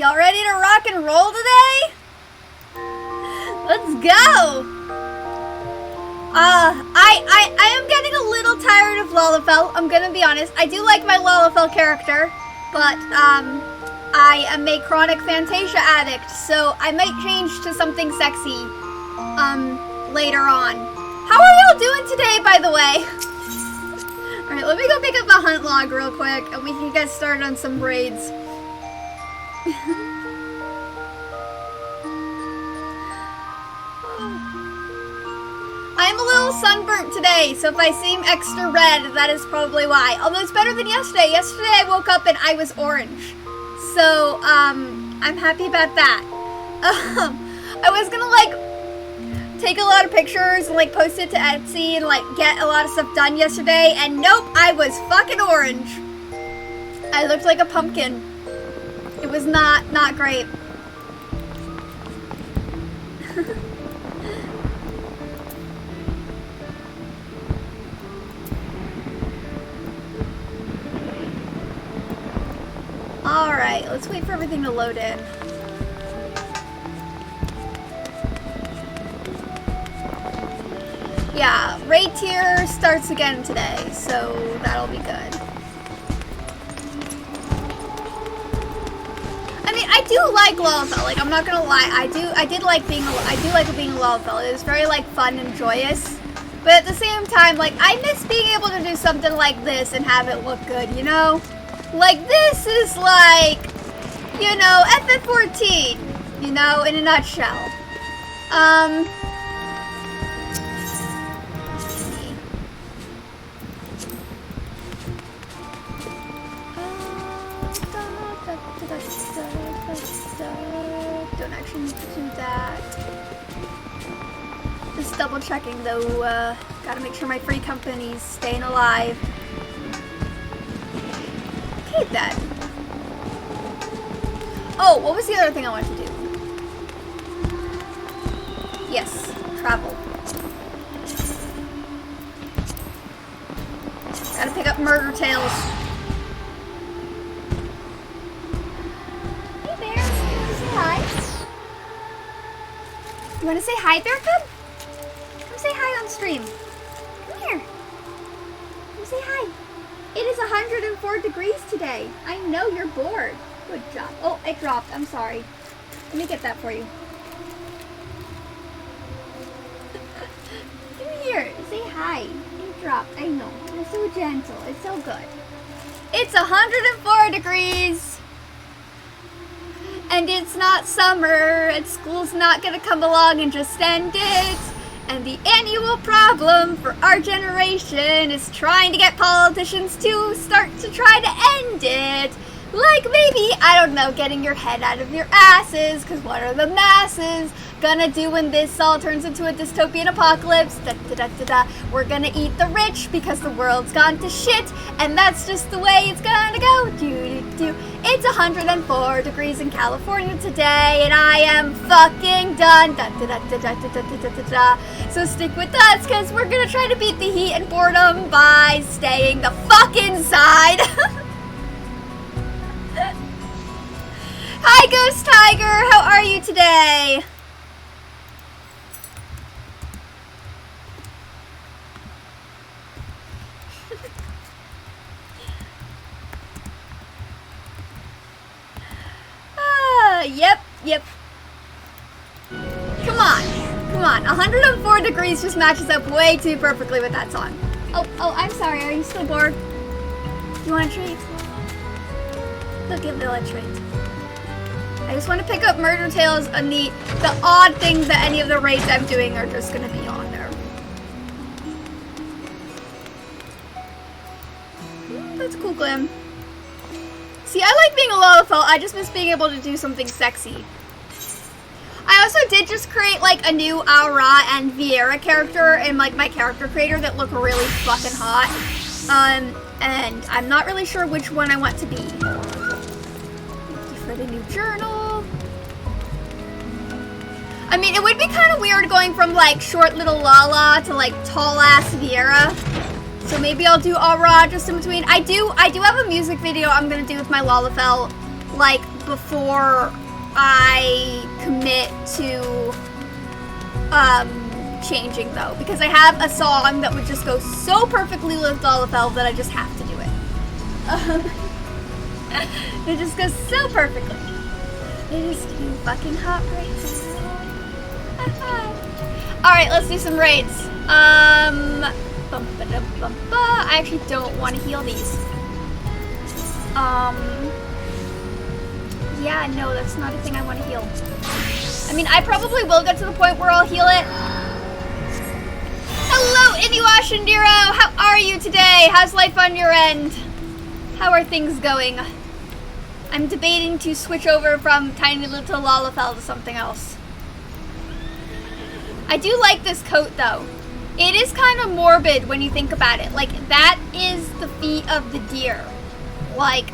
Y'all ready to rock and roll today? Let's go! I am getting a little tired of Lalafell, I'm gonna be honest. I do like my Lalafell character, but I am a chronic Fantasia addict, so I might change to something sexy later on. How are y'all doing today, by the way? Alright, let me go pick up the hunt log real quick, and we can get started on some raids. I'm a little sunburnt today, so if I seem extra red, that is probably why. Although it's better than yesterday. Yesterday I woke up and I was orange. So, I'm happy about that. I was gonna, like, take a lot of pictures and, like, post it to Etsy and, like, get a lot of stuff done yesterday, and nope, I was fucking orange. I looked like a pumpkin. It was not great. Alright, let's wait for everything to load in. Yeah, raid tier starts again today, so that'll be good. I mean, I do like Lalafell, like, I'm not gonna lie, I do like being a Lalafell. It was very, like, fun and joyous. But at the same time, like, I miss being able to do something like this and have it look good, you know? Like, this is like, you know, FF14, you know, in a nutshell. Don't actually need to do that. Just double checking though, gotta make sure my free company's staying alive. Okay then. Oh, what was the other thing I wanted to do? Yes, travel. Gotta pick up Murder Tales. Hey Bear, you wanna say hi? You wanna say hi, Bear Cub? Come say hi on stream. Come here. Come say hi. It is 104 degrees today. I know you're bored. Good job. Oh, it dropped. I'm sorry. Let me get that for you. Come here. Say hi. It dropped. I know. It's so gentle. It's so good. It's 104 degrees. And it's not summer. And school's not going to come along and just end it. And the annual problem for our generation is trying to get politicians to start to try to end it. Like maybe, I don't know, getting your head out of your asses, because what are the masses gonna do when this all turns into a dystopian apocalypse? Da, da, da, da, da. We're gonna eat the rich because the world's gone to shit, and that's just the way it's gonna go. Do, do, do. It's 104 degrees in California today, and I am fucking done. Da, da, da, da, da, da, da, da, da, da. So stick with us, because we're gonna try to beat the heat and boredom by staying the fuck inside. Hi, Ghost Tiger! How are you today? Yep. Come on. 104 degrees just matches up way too perfectly with that song. Oh, I'm sorry. Are you still bored? You want a treat? They'll give Bill a treat. I just want to pick up Murder Tales, and the odd things that any of the raids I'm doing are just going to be on there. That's cool, Glim. See, I like being a Lalafell. I just miss being able to do something sexy. I also did just create, like, a new Aura and Vieira character in, like, my character creator that look really fucking hot. And I'm not really sure which one I want to be. Thank you for the new journal. I mean, it would be kind of weird going from, like, short little Lala to, like, tall-ass Vieira. So maybe I'll do Aura just in between. I do have a music video I'm gonna do with my Lalafell, like, before I commit to changing though, because I have a song that would just go so perfectly with Lalafell that I just have to do it. It just goes so perfectly. It is too fucking hot right now. Alright, let's do some raids. I actually don't want to heal these. Yeah, no, that's not a thing I want to heal. I mean, I probably will get to the point where I'll heal it. Hello, Inuash and Nero! How are you today? How's life on your end? How are things going? I'm debating to switch over from Tiny Little Lalafell to something else. I do like this coat, though. It is kind of morbid when you think about it. Like, that is the feet of the deer. Like,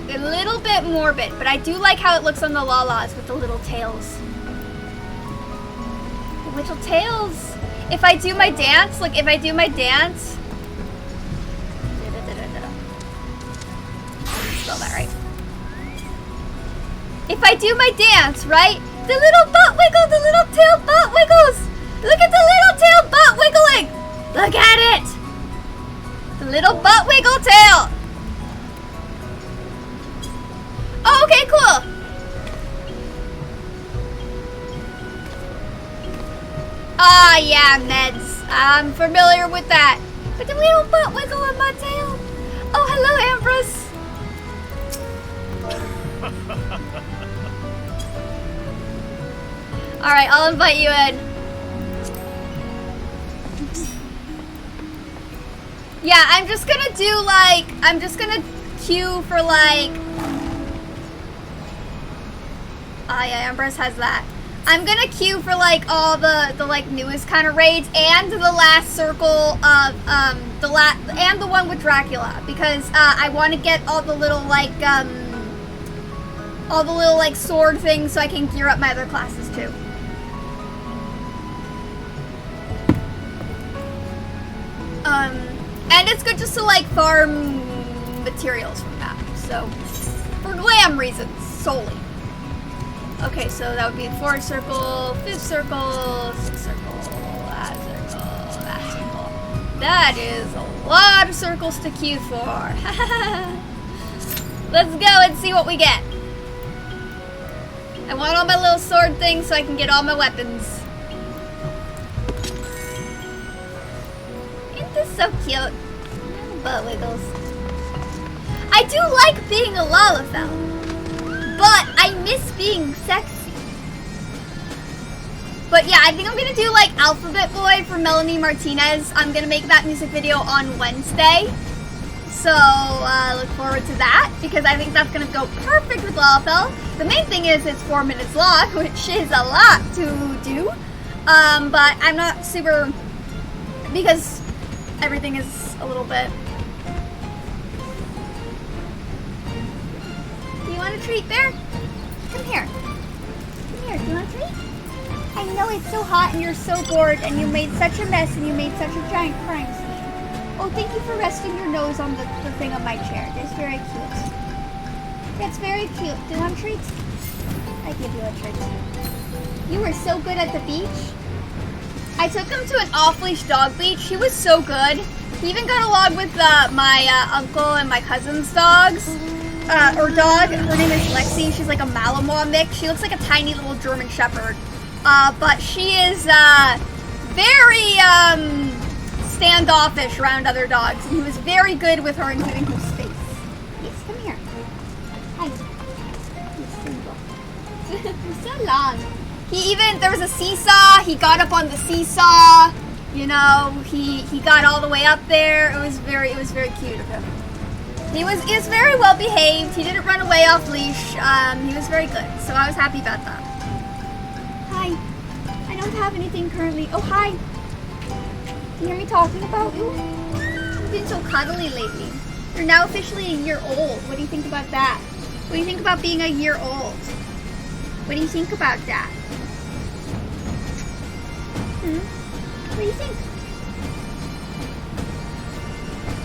a little bit morbid, but I do like how it looks on the Lalas with the little tails. The little tails. If I do my dance, like if I do my dance. Spell that right. If I do my dance, right? The little butt wiggle, the little tail butt wiggles. Look at the little tail butt wiggling. Look at it. The little butt wiggle tail. Oh, okay, cool. Ah, yeah, meds. I'm familiar with that. But the little butt wiggle on my tail. Oh, hello, Ambrose. All right, I'll invite you in. Yeah, I'm just gonna do like, I'm just gonna queue for like, oh yeah, Ambrose has that. I'm gonna queue for like all the like newest kind of raids and the last circle of and the one with Dracula, because I want to get all the little like sword things so I can gear up my other classes too. And it's good just to like farm materials from that. So for glam reasons solely. Okay, so that would be the 4th circle, 5th circle, 6th circle, that circle, that circle. That is a lot of circles to queue for. Let's go and see what we get. I want all my little sword things so I can get all my weapons. Isn't this so cute? Butt wiggles. I do like being a Lalafell. But I miss being sexy. But yeah, I think I'm gonna do like Alphabet Boy for Melanie Martinez. I'm gonna make that music video on Wednesday. So look forward to that, because I think that's gonna go perfect with Lalafell. The main thing is it's 4 minutes long, which is a lot to do. But I'm not super, because everything is a little bit. Do you want a treat, Bear? Come here. Come here, do you want a treat? I know it's so hot and you're so bored and you made such a mess and you made such a giant crime scene. Oh, thank you for resting your nose on the thing on my chair. That's very cute. That's very cute. Do you want a treat? I give you a treat. You were so good at the beach. I took him to an off-leash dog beach. He was so good. He even got along with my uncle and my cousin's dogs. Or dog. Her name is Lexi. She's like a Malinois mix. She looks like a tiny little German Shepherd. But she is very standoffish around other dogs. And he was very good with her in giving him space. Yes, come here. Hi. You're so long. He even, there was a seesaw. He got up on the seesaw. You know, he got all the way up there. It was very cute of him. He was very well behaved. He didn't run away off leash. He was very good. So I was happy about that. Hi. I don't have anything currently. Oh, hi. You hear me talking about you? You've been so cuddly lately. You're now officially a year old. What do you think about that? What do you think about being a year old? What do you think about that? What do you think?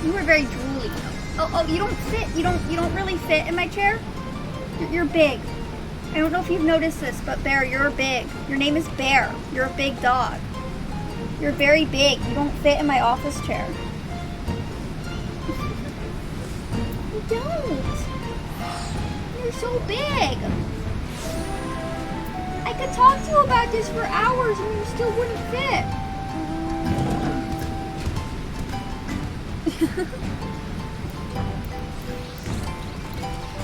You were very drooly. Oh, you don't fit. You don't really fit in my chair. You're big. I don't know if you've noticed this, but Bear, you're big. Your name is Bear. You're a big dog. You're very big. You don't fit in my office chair. You don't. You're so big. I could talk to you about this for hours and you still wouldn't fit.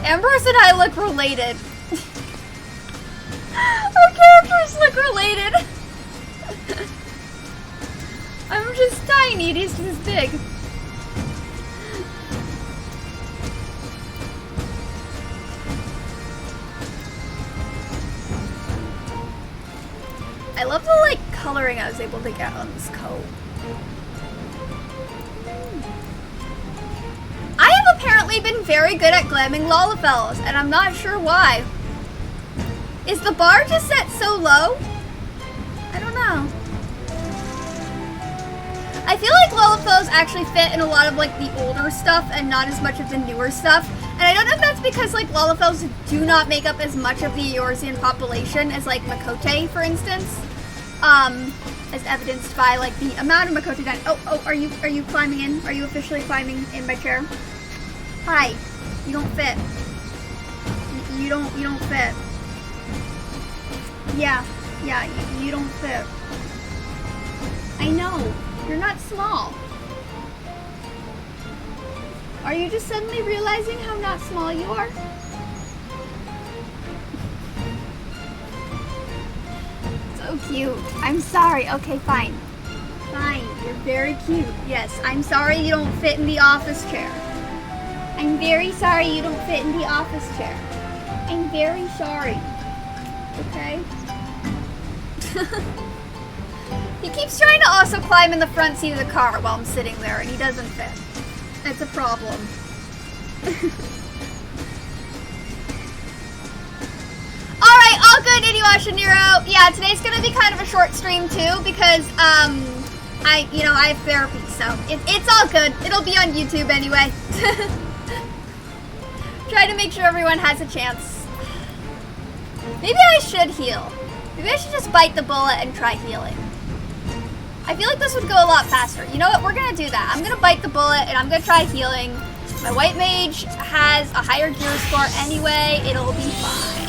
Ambrose and I look related. Our characters look related. I'm just tiny and he's just big. I love the like coloring I was able to get on this coat. I have apparently been very good at glamming Lalafels, and I'm not sure why. Is the bar just set so low? I don't know. I feel like Lalafels actually fit in a lot of like the older stuff and not as much of the newer stuff. And I don't know if that's because like Lalafels do not make up as much of the Eorzean population as like Makote, for instance. As evidenced by like the amount of Makote done. Oh, are you climbing in? Are you officially climbing in my chair? Hi. You don't fit. You don't fit. Yeah, you don't fit. I know. You're not small. Are you just suddenly realizing how not small you are? So cute. I'm sorry. Okay, fine. Fine. You're very cute. Yes, I'm sorry you don't fit in the office chair. I'm very sorry you don't fit in the office chair. I'm very sorry. Okay? He keeps trying to also climb in the front seat of the car while I'm sitting there, and he doesn't fit. It's a problem. Alright, all good, Inuyasha Nero. Yeah, today's gonna be kind of a short stream too, because, I have therapy, so it's all good. It'll be on YouTube anyway. Try to make sure everyone has a chance. Maybe I should heal. Maybe I should just bite the bullet and try healing. I feel like this would go a lot faster. You know what? We're gonna do that. I'm gonna bite the bullet and I'm gonna try healing. My white mage has a higher gear score anyway. It'll be fine.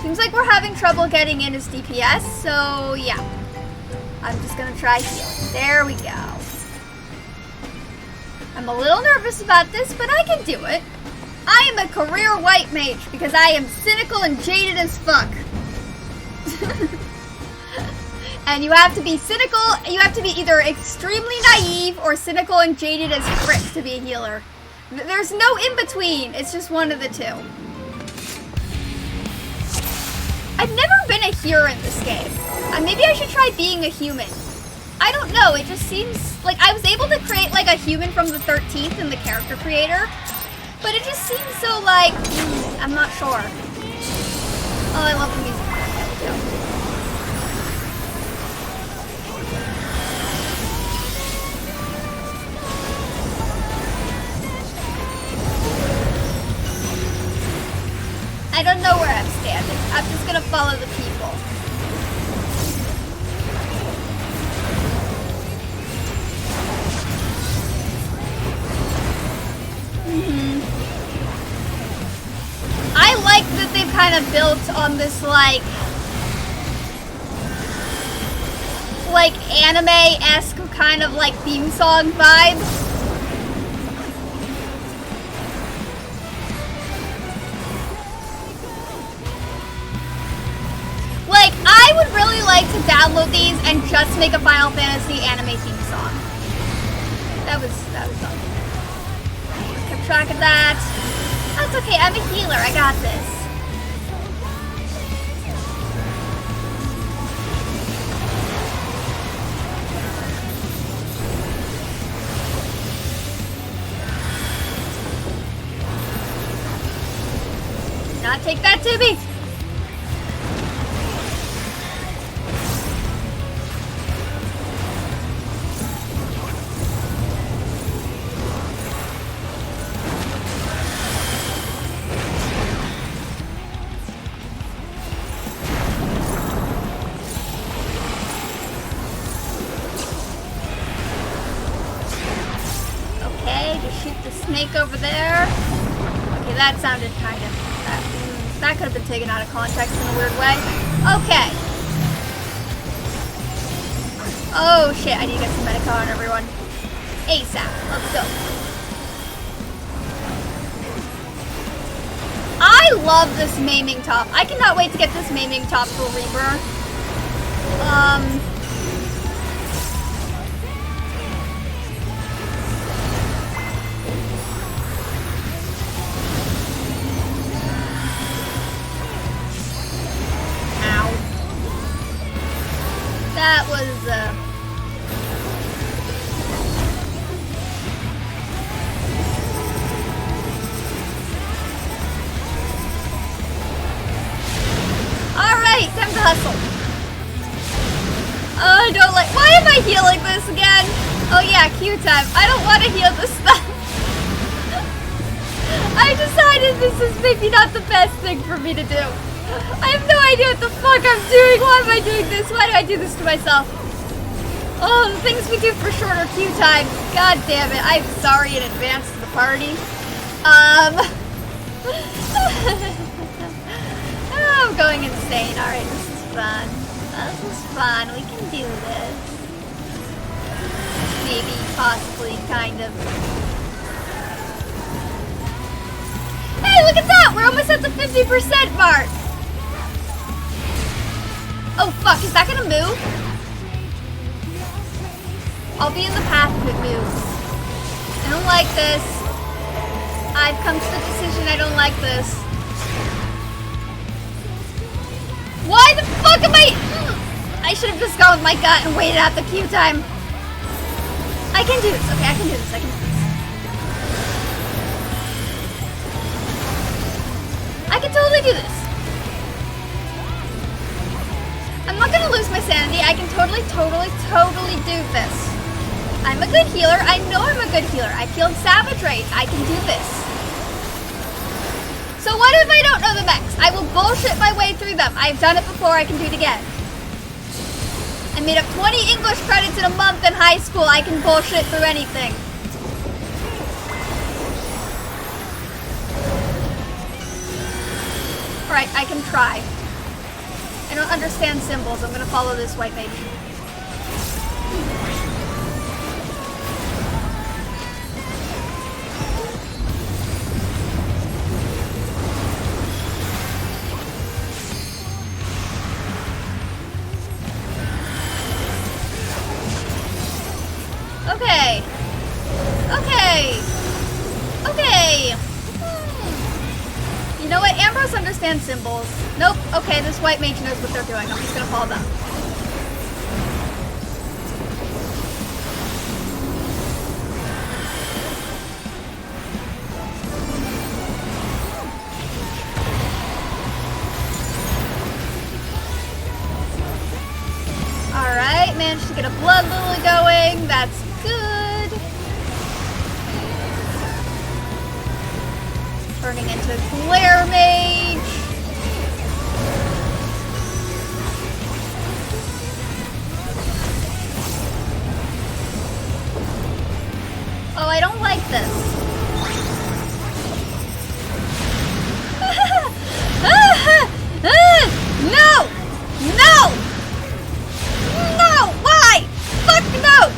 Seems like we're having trouble getting in as DPS, so yeah. I'm just gonna try healing. There we go. I'm a little nervous about this, but I can do it. I am a career white mage because I am cynical and jaded as fuck. And you have to be cynical, you have to be either extremely naive or cynical and jaded as frick to be a healer. There's no in between, it's just one of the two. I've never been a healer in this game. Maybe I should try being a human. I don't know, it just seems like I was able to create like a human from the 13th in the character creator, but it just seems so like, I'm not sure. Oh, I love the music. There we go. I don't know where I'm standing. I'm just gonna follow the people. I like that they've kind of built on this like anime-esque kind of like theme song vibe. Like, I would really like to download these and just make a Final Fantasy anime theme song. That was awesome. Kept track of that. That's okay, I'm a healer, I got this. Do not take that to me. just shoot the snake over there. Okay, that sounded kind of... that could have been taken out of context in a weird way. Okay. Oh shit, I need to get some medical on everyone. ASAP. Let's go. I love this maiming top. I cannot wait to get this maiming top for Reaper. Ow. That was, Alright, time to hustle. I don't like... Why am I healing this again? Oh yeah, Q time. I don't want to heal this stuff. I decided this is maybe not the best thing for me to do. I have no idea what the fuck I'm doing. Why am I doing this? Why do I do this to myself? Oh, the things we do for shorter Q time. God damn it. I'm sorry in advance to the party. I'm going insane. Alright, this is fun. This is fun. We can do this. Maybe, possibly, kind of. Hey, look at that! We're almost at the 50% mark! Oh, fuck. Is that gonna move? I'll be in the path if it moves. I don't like this. I've come to the decision I don't like this. Why the fuck am I should have just gone with my gut and waited out the queue time. I can do this. Okay, I can do this. I can do this. I can totally do this. I'm not gonna lose my sanity. I can totally do this. I'm a good healer. I know I'm a good healer. I feel Savage Rage. I can do this. So what if I don't know the mechs? I will bullshit my way through them. I've done it before. I can do it again. I made up 20 English credits in a month in high school. I can bullshit through anything. Alright, I can try. I don't understand symbols. I'm gonna follow this white mage. Okay. Okay. Okay. You know what? Ambrose understands symbols. Nope. Okay, this white mage knows what they're doing. I'm just gonna follow them. Alright, managed to get a blood lily going. That's good. Turning into glare mage. Oh, I don't like this. No! No! No! Why? Fuck no!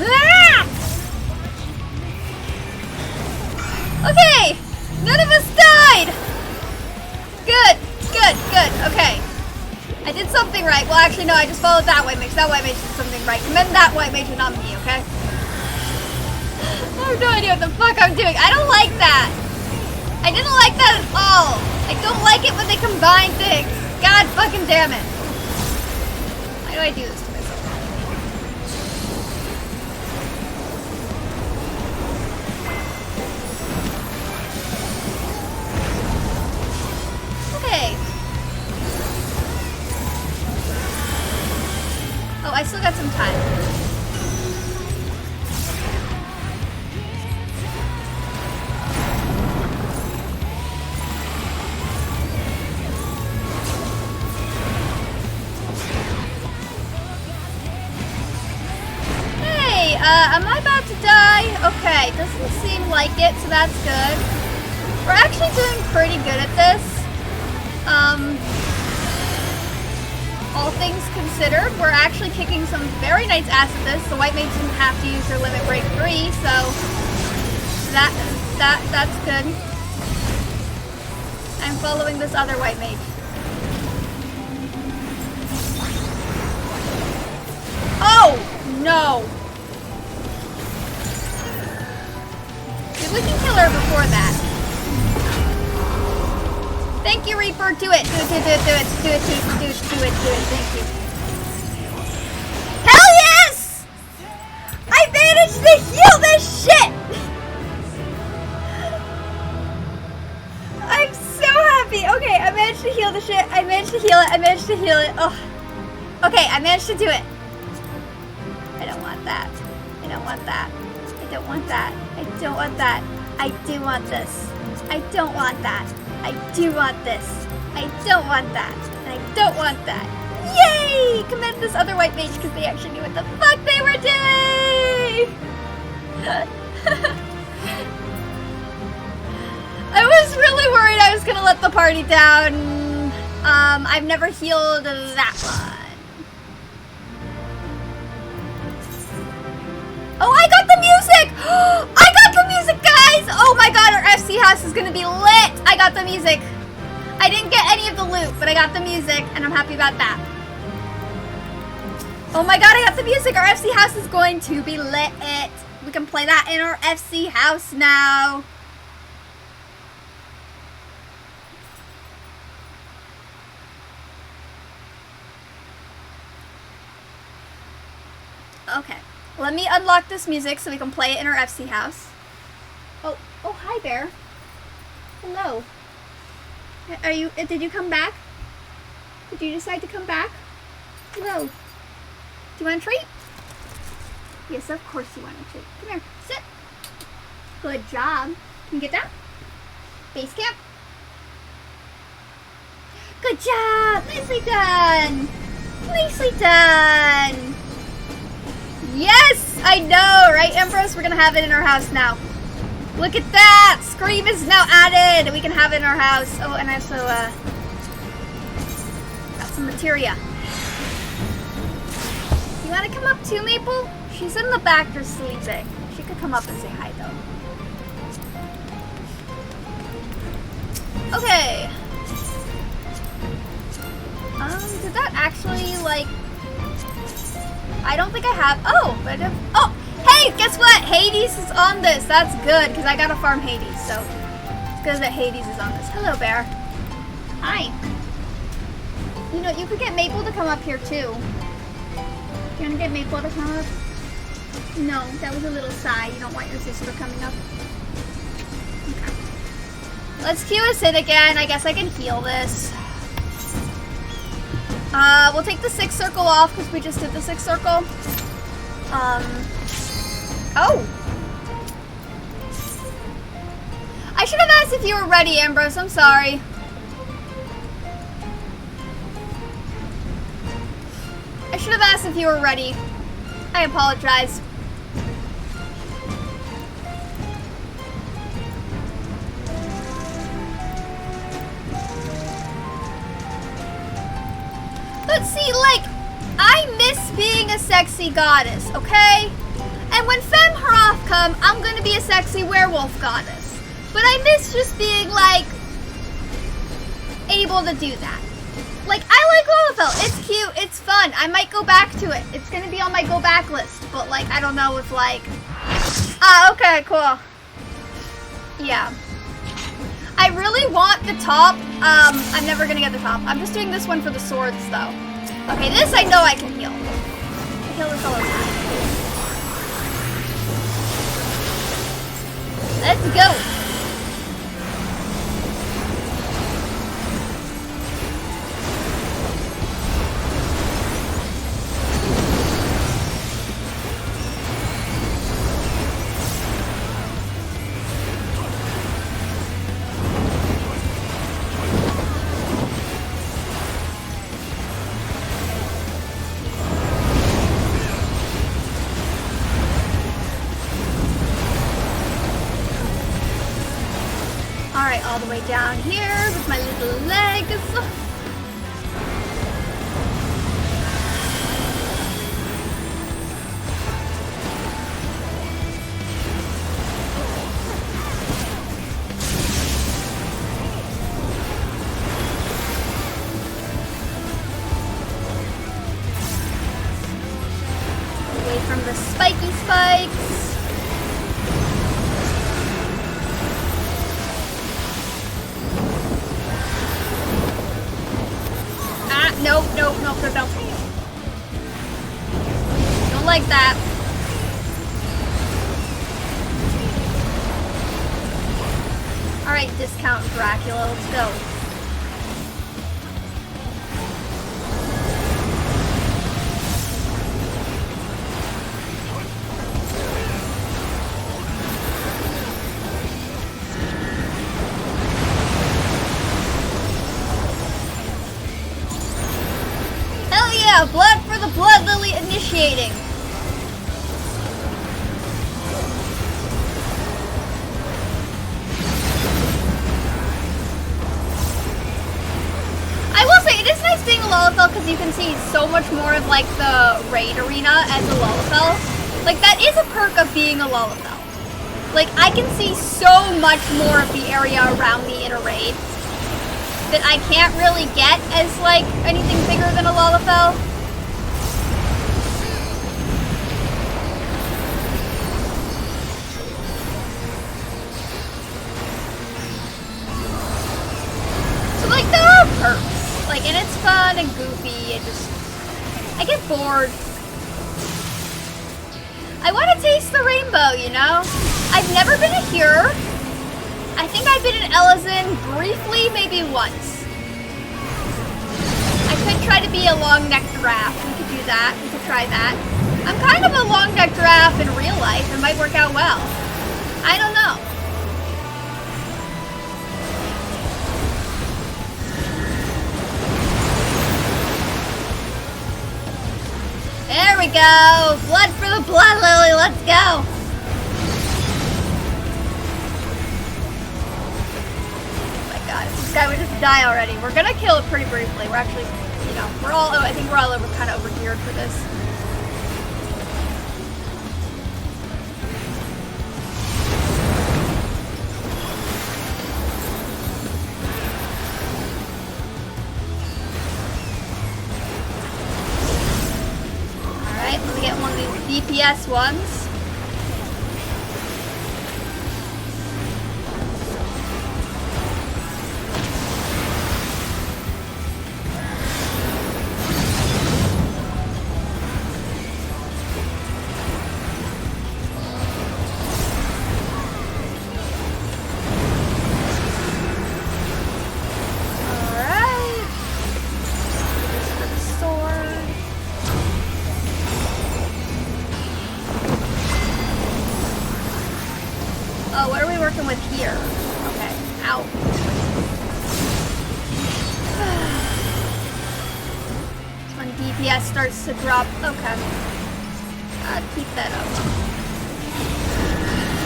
Ah! Okay! None of us died! Good, good, good, okay. I did something right. Well, actually, no, I just followed that white mage. That white mage did something right. Commend that white mage and not me, okay? I have no idea what the fuck I'm doing. I don't like that. I didn't like that at all. I don't like it when they combine things. God fucking damn it. Why do I do this to myself? Okay. Oh, I still got some time. am I about to die? Okay, doesn't seem like it, so that's good. We're actually doing pretty good at this. All things considered, we're actually kicking some very nice ass at this. The white mage didn't have to use their limit break 3, so that's good. I'm following this other white mage. Oh no! Maybe we can kill her before that. Thank you, Reaper. Do it. Do it. Thank you. Hell yes! I managed to heal this shit! I'm so happy. Okay, I managed to heal the shit. I managed to heal it. Oh. Okay, I managed to do it. I don't want that. I do want that. I do want this. I don't want that. I do want this. I don't want that. And I don't want that. Yay! Commend this other white mage because they actually knew what the fuck they were doing! I was really worried I was gonna let the party down. I've never healed that one. Oh, I got the music! I got the music, guys! Oh my god, our FC house is gonna be lit! I got the music. I didn't get any of the loot, but I got the music, and I'm happy about that. Oh my god, I got the music! Our FC house is going to be lit. We can play that in our FC house now. Okay. Let me unlock this music so we can play it in our FC house. Oh, hi there. Hello. Did you come back? Did you decide to come back? Hello. Do you want a treat? Yes, of course you want a treat. Come here, sit. Good job. Can you get down? Base camp. Good job. Nicely done. Nicely done. Yes, I know, right, Empress? We're gonna have it in our house now. Look at that! Scream is now added! We can have it in our house. Oh, and I also, got some materia. You wanna come up too, Maple? She's in the back just sleeping. She could come up and say hi, though. Okay. Did that actually, like... I don't think I have. Oh, but oh, hey, guess what? Hades is on this. That's good because I gotta farm Hades, so it's good that Hades is on this. Hello, bear. Hi. You know, you could get Maple to come up here too. You wanna get Maple to come up? No, that was a little sigh. You don't want your sister coming up. Okay. Let's queue us in again. I guess I can heal this. We'll take the 6th circle off because we just did the 6th circle. Oh! I should have asked if you were ready, Ambrose. I'm sorry. I should have asked if you were ready. I apologize. But see, like, I miss being a sexy goddess, okay? And when Femharoth come, I'm gonna be a sexy werewolf goddess. But I miss just being, like, able to do that. Like, I like Lalafell. It's cute. It's fun. I might go back to it. It's gonna be on my go back list. But, like, I don't know if, like... Ah, okay, cool. Yeah. I really want the top. I'm never gonna get the top. I'm just doing this one for the swords, though. Okay, this I know I can heal. I heal this all the time. Let's go. Alright, all the way down here with my little legs. Away from the spiky spikes. Nope. Don't like that. Alright, discount Dracula, let's go. Blood for the Blood Lily initiating. I will say, it is nice being a Lullifell because you can see so much more of like the raid arena as a Lullifell. Like that is a perk of being a Lullifell. Like I can see so much more of the area around the inner raid that I can't really get as like anything bigger than a Lullifell. So like there are perks, like, and it's fun and goofy. I get bored. I want to taste the rainbow, you know? I've never been to here. I think I've been in Ellison briefly, maybe once. I could try to be a long-necked giraffe. We could do that. We could try that. I'm kind of a long-necked giraffe in real life. It might work out well. I don't know. There we go. Blood for the Blood Lily. Let's go. This guy would just die already. We're gonna kill it pretty briefly. We're actually, you know, I think we're all over kind of overgeared for this. Alright, let me get one of these DPS ones. Starts to drop. Okay. Keep that up.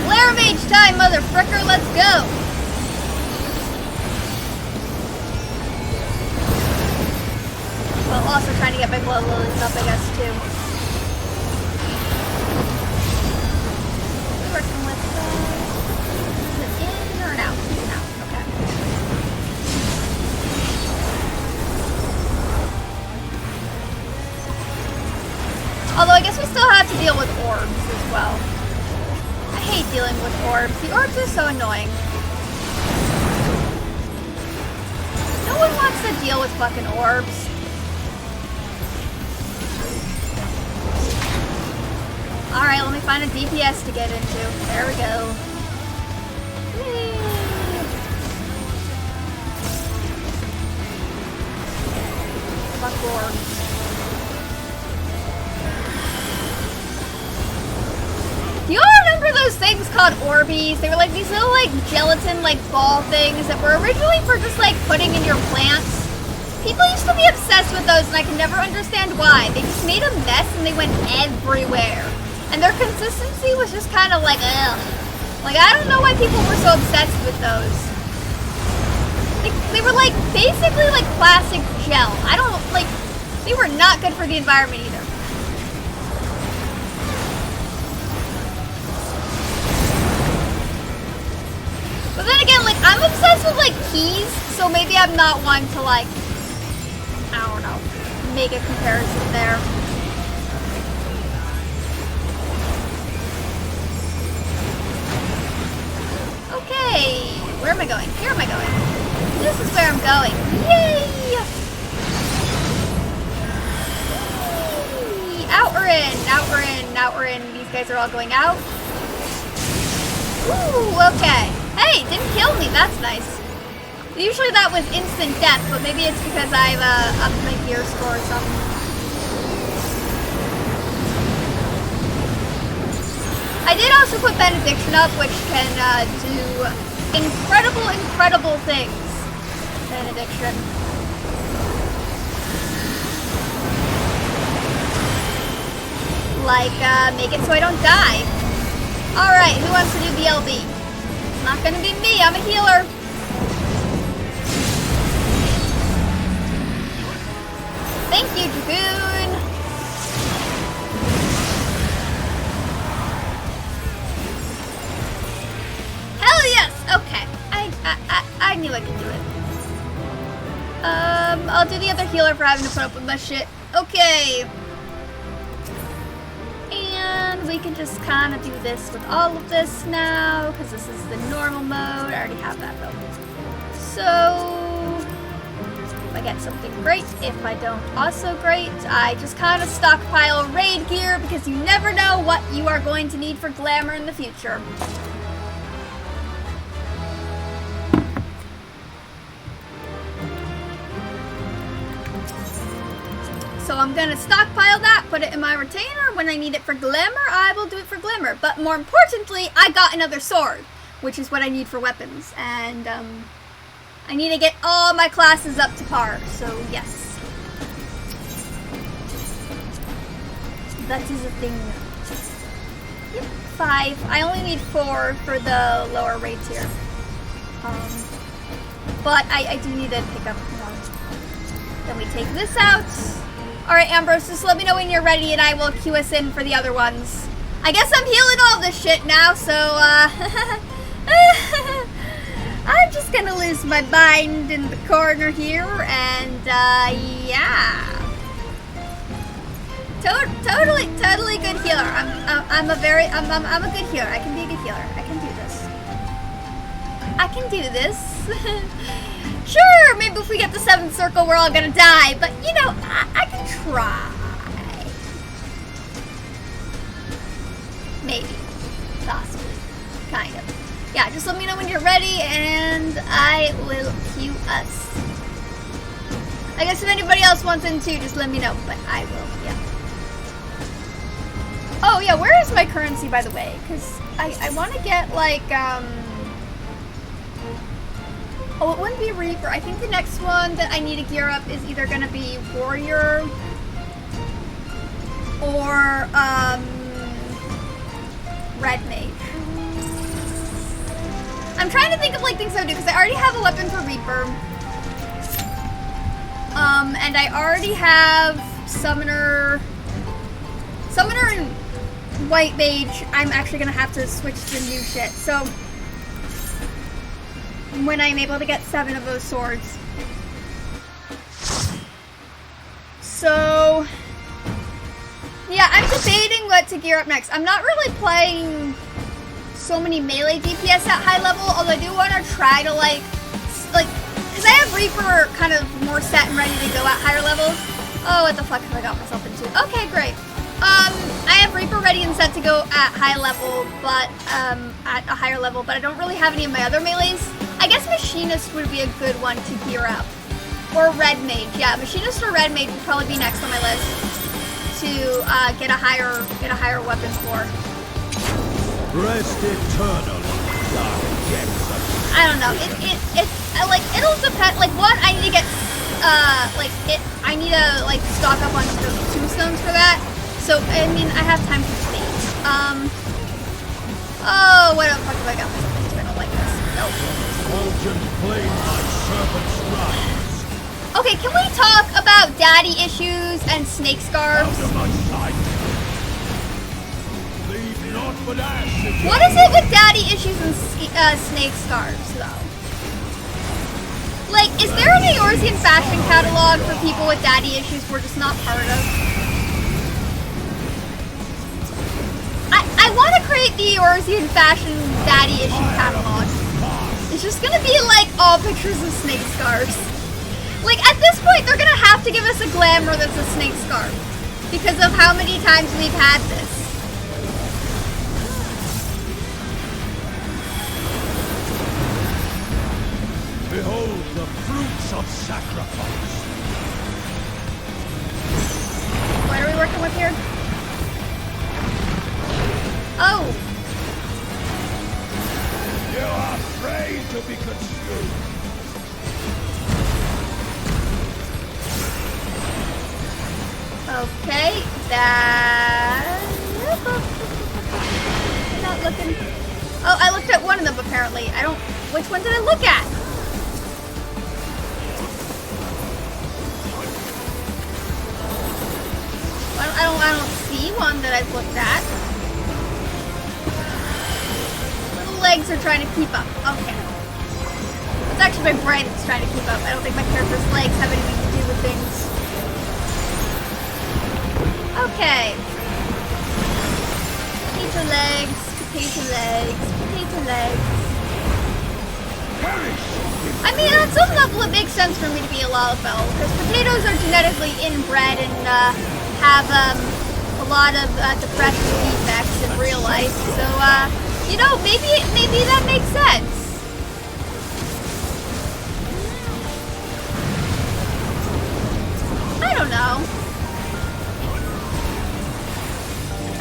Flare mage time, motherfricker. Let's go. Well, also trying to get my blood lilies up, I guess, too. Working with is it in or out? Out. Okay. Although I guess we still have to deal with orbs as well. I hate dealing with orbs. The orbs are so annoying. No one wants to deal with fucking orbs. Alright, let me find a DPS to get into. There we go. Whee! Fuck orbs. Do you all remember those things called Orbeez? They were like these little like gelatin like ball things that were originally for just like putting in your plants. People used to be obsessed with those and I could never understand why. They just made a mess and they went everywhere. And their consistency was just kind of like, ugh. Like I don't know why people were so obsessed with those. They were like basically like plastic gel. I don't like. They were not good for the environment either. But then again, like I'm obsessed with like keys, so maybe I'm not one to like, I don't know, make a comparison there. Okay, where am I going? Here am I going. This is where I'm going. Yay! Out or in, out or in, out or in. These guys are all going out. Ooh, okay. Hey, didn't kill me. That's nice. Usually that was instant death, but maybe it's because I've upped my gear score or something. I did also put Benediction up, which can do incredible things. Benediction. Like, make it so I don't die. Alright, who wants to do BLB? It's not gonna be me, I'm a healer. Thank you, Dragoon. Hell yes! Okay. I knew I could do it. I'll do the other healer for having to put up with my shit. Okay. And we can just kind of do this with all of this now, because this is the normal mode. I already have that though. So, if I get something great, if I don't, also great. I just kind of stockpile raid gear, because you never know what you are going to need for glamour in the future. So I'm gonna stockpile that, put it in my retainer. When I need it for glamour, I will do it for glamour. But more importantly, I got another sword, which is what I need for weapons. And I need to get all my classes up to par, so yes. That is a thing. Yep, 5. I only need 4 for the lower rates here. But I do need to pick up more. Then we take this out. Alright, Ambrose, just let me know when you're ready and I will queue us in for the other ones. I guess I'm healing all this shit now, so, I'm just gonna lose my mind in the corner here, and, yeah. Totally good healer. I'm a good healer. I can be a good healer. I can do this. I can do this. Sure, maybe if we get the 7th circle, we're all gonna die, but, you know, I can try. Maybe. Possibly. Kind of. Yeah, just let me know when you're ready, and I will queue us. I guess if anybody else wants in too, just let me know, but I will, yeah. Oh, yeah, where is my currency, by the way? Because I want to get, like, oh, it wouldn't be Reaper. I think the next one that I need to gear up is either going to be Warrior or Red Mage. I'm trying to think of like things I would do because I already have a weapon for Reaper. And I already have Summoner and White Mage. I'm actually going to have to switch to new shit. So when I'm able to get 7 of those swords. So, yeah, I'm debating what to gear up next. I'm not really playing so many melee DPS at high level, although I do want to try to like, because I have Reaper kind of more set and ready to go at higher levels. Oh, what the fuck have I got myself into? Okay, great. I have Reaper ready and set to go at high level, but, at a higher level, but I don't really have any of my other melees. I guess Machinist would be a good one to gear up. Or Red Mage, yeah. Machinist or Red Mage would probably be next on my list to get a higher weapon for. Rest eternal, dark depths. I don't know. It'll depend. Like, one, I need to get I need to like stock up on tombstones for that. So I mean, I have time to debate. Oh, what the fuck have I got myself into? I don't like this. Nope. Fulgent flame my serpent's rise. Okay, can we talk about daddy issues and snake scarves? Out of my sight. Leave naught but ash in What is it with daddy issues and snake scarves, though? Like, is there an Eorzean fashion catalog for people with daddy issues we're just not part of? I want to create the Eorzean fashion daddy issue catalog. It's just gonna be like all pictures of snake scarves. Like, at this point, they're gonna have to give us a glamour that's a snake scarf because of how many times we've had this. Behold the fruits of sacrifice. What are we working with here? Oh. You are afraid to be consumed. Okay, that... I'm not looking... Oh, I looked at one of them apparently. I don't... Which one did I look at? I don't see one that I've looked at. Little legs are trying to keep up. Okay. It's actually my brain that's trying to keep up. I don't think my character's legs have anything to do with things. Okay. Potato legs, potato legs, potato legs. I mean, at some level it makes sense for me to be a Lalafell, because potatoes are genetically inbred and have a lot of depression defects in real life. So, you know, maybe that makes sense. I don't know.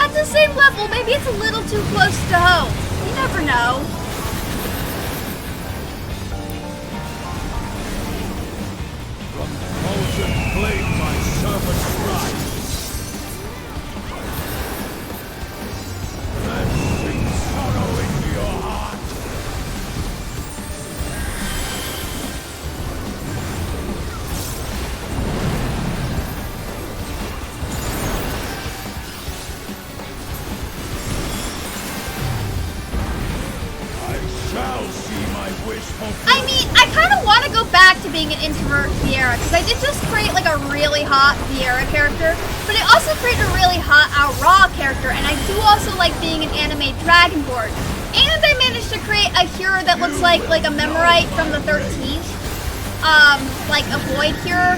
At the same level, maybe it's a little too close to home. You never know. From Fulgent flame my serpent's rise. And bring sorrow into your heart. I mean, I kind of want to go back to being an introvert Viera, because I did just create like a really hot Viera character, but I also created a really hot Ra character, and I do also like being an anime Dragonborn. And I managed to create a hero that looks like a Memorite from the 13th, like a Void hero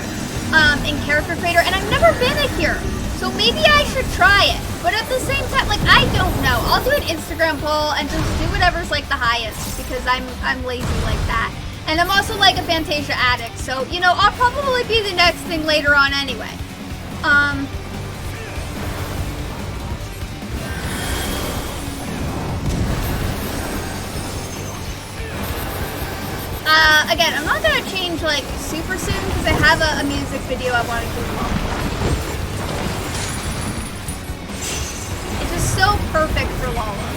in Character Creator, and I've never been a hero, so maybe I should try it. But at the same time, like, I don't know. I'll do an Instagram poll and just do whatever's like the highest, because I'm lazy like that. And I'm also like a Fantasia addict, so, you know, I'll probably be the next thing later on anyway. Again, I'm not gonna change like super soon, because I have a music video I want to do along. It's just so perfect for Lala.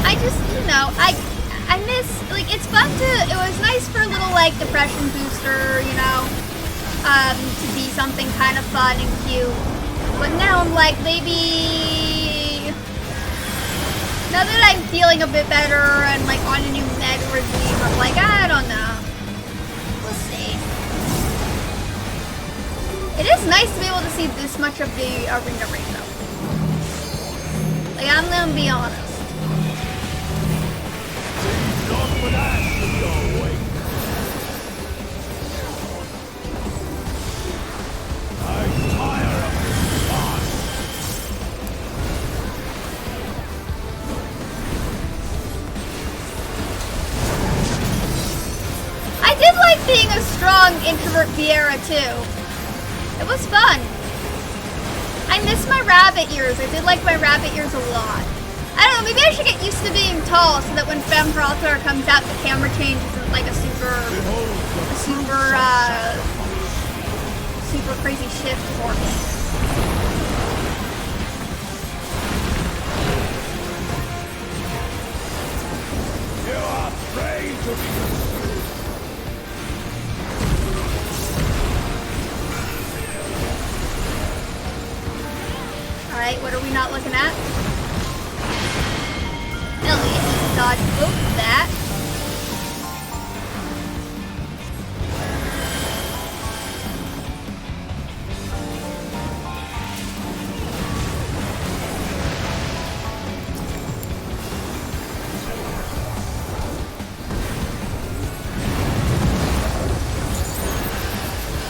I just, you know, I miss, like, it's fun to, it was nice for a little, like, depression booster, you know, to be something kind of fun and cute. But now I'm like, maybe, now that I'm feeling a bit better and, like, on a new med regime, I'm like, I don't know. We'll see. It is nice to be able to see this much of the arena right now. Like, I'm gonna be honest. I did like being a strong introvert Viera too. It was fun. I miss my rabbit ears. I did like my rabbit ears a lot. I don't know, maybe I should get used to being tall so that when Femme Fatale comes out, the camera change isn't like a super crazy shift for me. Alright, what are we not looking at? Elliot, dodge both of that.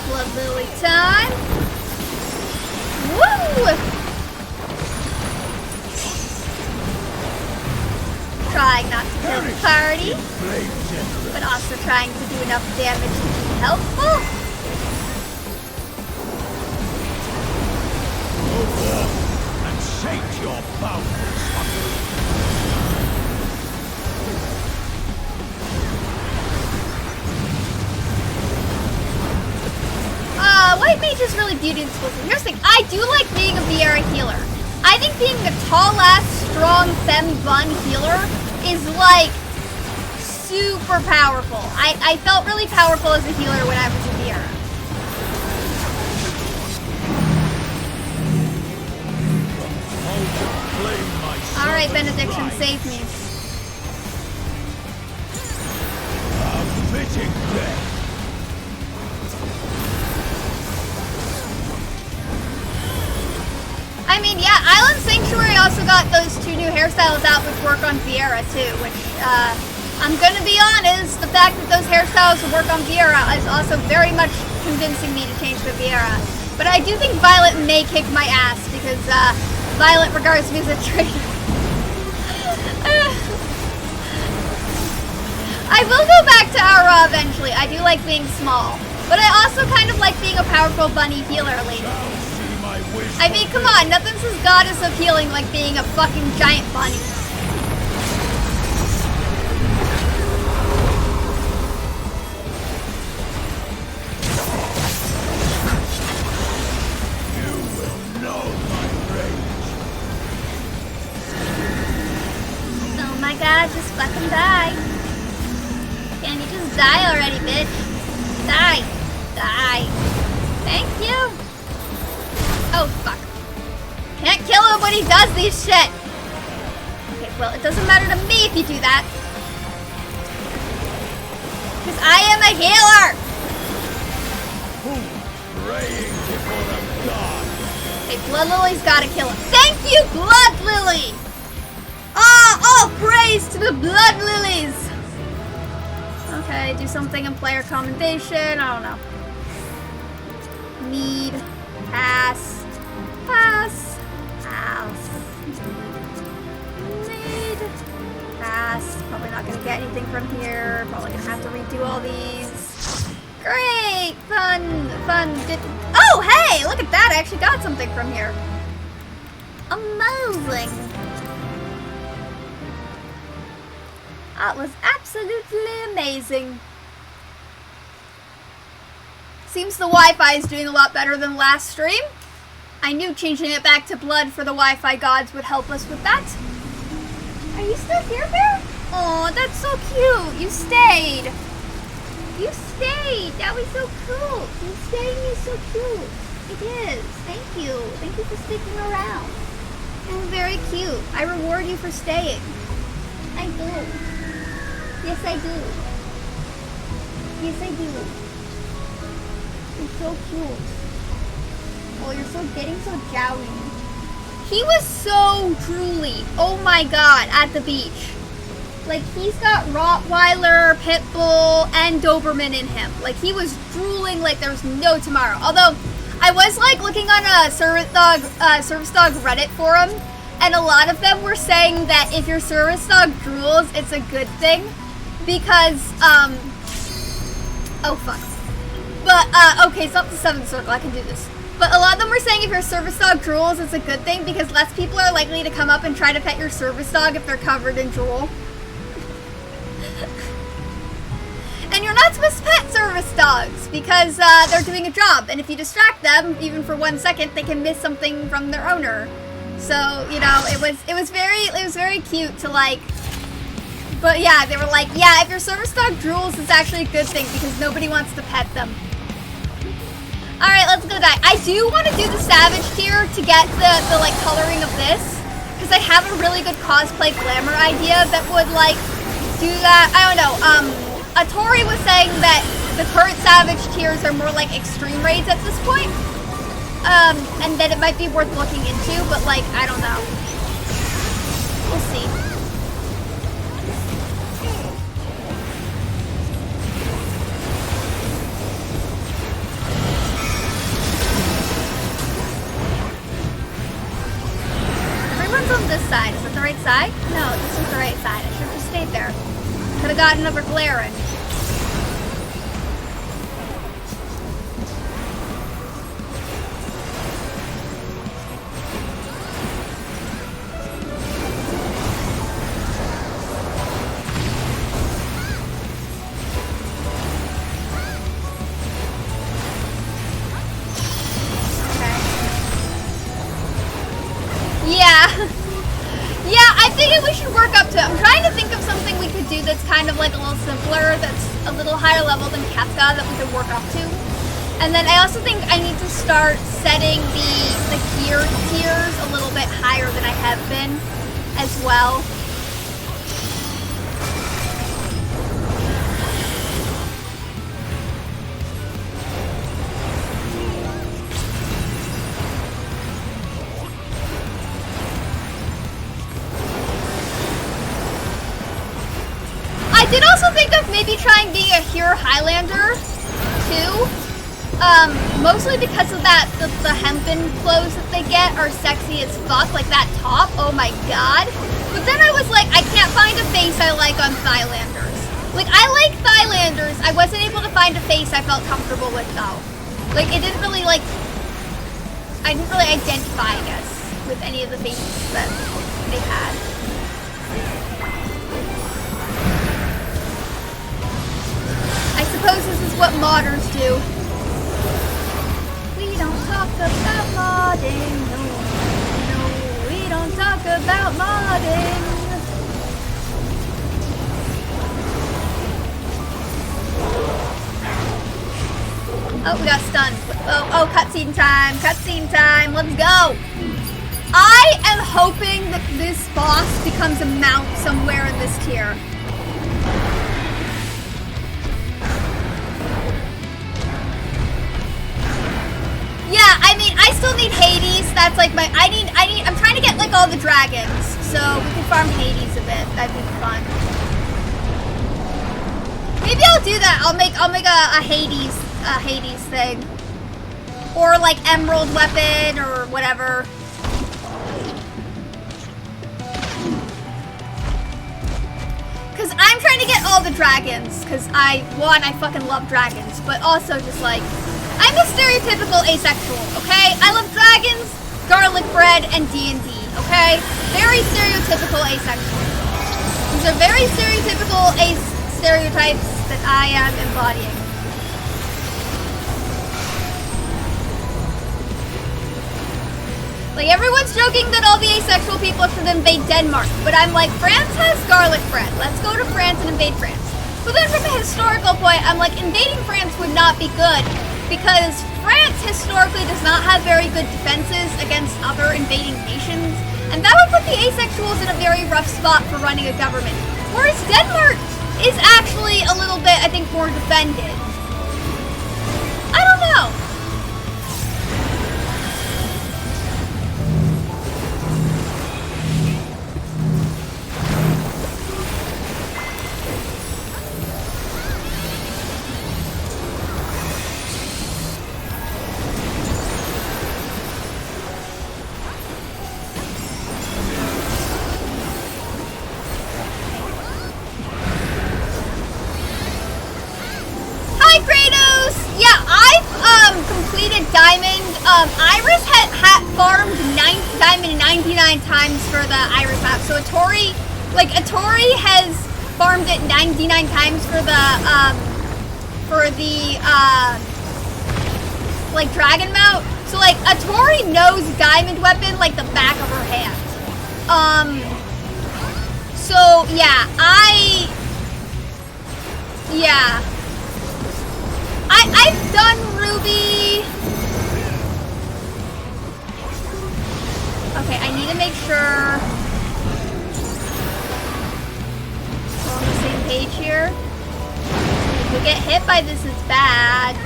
Blood Lily time. Woo! Trying not to kill the party, but also trying to do enough damage to be helpful. Go forth and shake your boundless hunger. White Mage is really beauty exclusive. Here's the thing, I do like being a Viera healer. I think being a tall-ass, strong, femme-bun healer is, like, super powerful. I felt really powerful as a healer when I was a Viera. Alright, Benediction, save me. A fitting death. I mean, yeah, Island Sanctuary also got those 2 new hairstyles out which work on Viera too, which, I'm gonna be honest, the fact that those hairstyles will work on Viera is also very much convincing me to change to Viera. But I do think Violet may kick my ass because, Violet regards me as a traitor. I will go back to Aura eventually. I do like being small. But I also kind of like being a powerful bunny healer lady. I mean, come on, nothing says goddess of healing like being a fucking giant bunny. You will know my rage. Oh my god, just fucking die. Can you just die already, bitch? Die. Die. Thank you. Oh, fuck. Can't kill him when he does this shit. Okay, well, it doesn't matter to me if you do that. Because I am a healer. Praying before the god. Okay, Blood Lily's gotta kill him. Thank you, Blood Lily. All praise to the Blood Lilies. Okay, do something in player commendation. I don't know. Need. Pass. Pass. Pass. Need. Pass. Probably not gonna get anything from here. Probably gonna have to redo all these. Great! Fun. Oh, hey! Look at that! I actually got something from here. Amazing. That was absolutely amazing. Seems the Wi-Fi is doing a lot better than last stream. I knew changing it back to blood for the Wi-Fi gods would help us with that. Are you still here, Bear? Oh, that's so cute. You stayed. You stayed. That was so cool. You staying is so cute. It is. Thank you. Thank you for sticking around. You're very cute. I reward you for staying. I do. Yes, I do. Yes, I do. You're so cute. Oh, you're so getting so jowly. He was so drooly. Oh my god, at the beach. Like, he's got Rottweiler, Pitbull, and Doberman in him. Like, he was drooling like there was no tomorrow. Although, I was, like, looking on a service dog Reddit forum, and a lot of them were saying that if your service dog drools, it's a good thing. Because, oh, fuck. But, okay, it's not the 7th circle. I can do this. But a lot of them were saying if your service dog drools, it's a good thing because less people are likely to come up and try to pet your service dog if they're covered in drool. And you're not supposed to pet service dogs because they're doing a job. And if you distract them, even for 1 second, they can miss something from their owner. So, you know, it was very cute to, like. But yeah, they were like, yeah, if your service dog drools, it's actually a good thing because nobody wants to pet them. Alright, let's go back. I do want to do the Savage tier to get the like coloring of this. Because I have a really good cosplay glamour idea that would like do that. I don't know. Atori was saying that the current Savage tiers are more like extreme raids at this point. And that it might be worth looking into, but like, I don't know. We'll see. Everyone's on this side. Is it the right side? No, this is the right side. I should have just stayed there. Could have gotten another glare in. I'm trying to think of something we could do that's kind of like a little simpler, that's a little higher level than Kefka that we could work up to. And then I also think I need to start setting the gear tiers a little bit higher than I have been as well. I did also think of maybe trying being a Hero Highlander, too. Mostly because of that, the hempen clothes that they get are sexy as fuck, like that top, oh my god. But then I was like, I can't find a face I like on Thailanders. Like, I like Thailanders, I wasn't able to find a face I felt comfortable with, though. Like, it didn't really, like, I didn't really identify, I guess, with any of the faces that they had. I suppose this is what modders do. We don't talk about modding, no, no, we don't talk about modding. Oh, we got stunned. Oh, cutscene time, let's go. I am hoping that this boss becomes a mount somewhere in this tier. Yeah, I mean, I still need Hades. That's like my, I'm trying to get like all the dragons. So we can farm Hades a bit. That'd be fun. Maybe I'll do that. I'll make a Hades thing. Or like emerald weapon or whatever. Cause I'm trying to get all the dragons. Cause I fucking love dragons. But also just like, I'm a stereotypical asexual, okay? I love dragons, garlic bread, and D&D, okay? Very stereotypical asexual. These are very stereotypical stereotypes that I am embodying. Like, everyone's joking that all the asexual people should invade Denmark, but I'm like, France has garlic bread. Let's go to France and invade France. But then from a historical point, I'm like, invading France would not be good, because France historically does not have very good defenses against other invading nations, and that would put the asexuals in a very rough spot for running a government. Whereas Denmark is actually a little bit, I think, more defended. I don't know. Completed Diamond. Iris had farmed Diamond 99 times for the Iris map. So Atori has farmed it 99 times for the like dragon mount. So like Atori knows Diamond weapon like the back of her hand. So yeah, I've done Ruby. Okay, I need to make sure we're on the same page here. If we get hit by this, it's bad.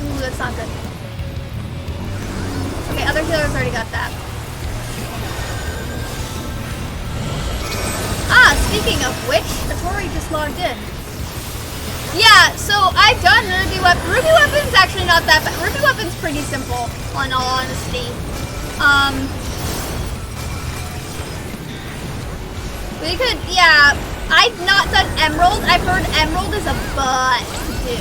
Ooh, that's not good. Okay, other healers already got that. Ah, speaking of which, Atori just logged in. Yeah, so I've done Ruby Weapon. Ruby Weapon's actually not that bad. Ruby Weapon's pretty simple, in all honesty. We could, yeah, I've not done Emerald. I've heard Emerald is a butt to do.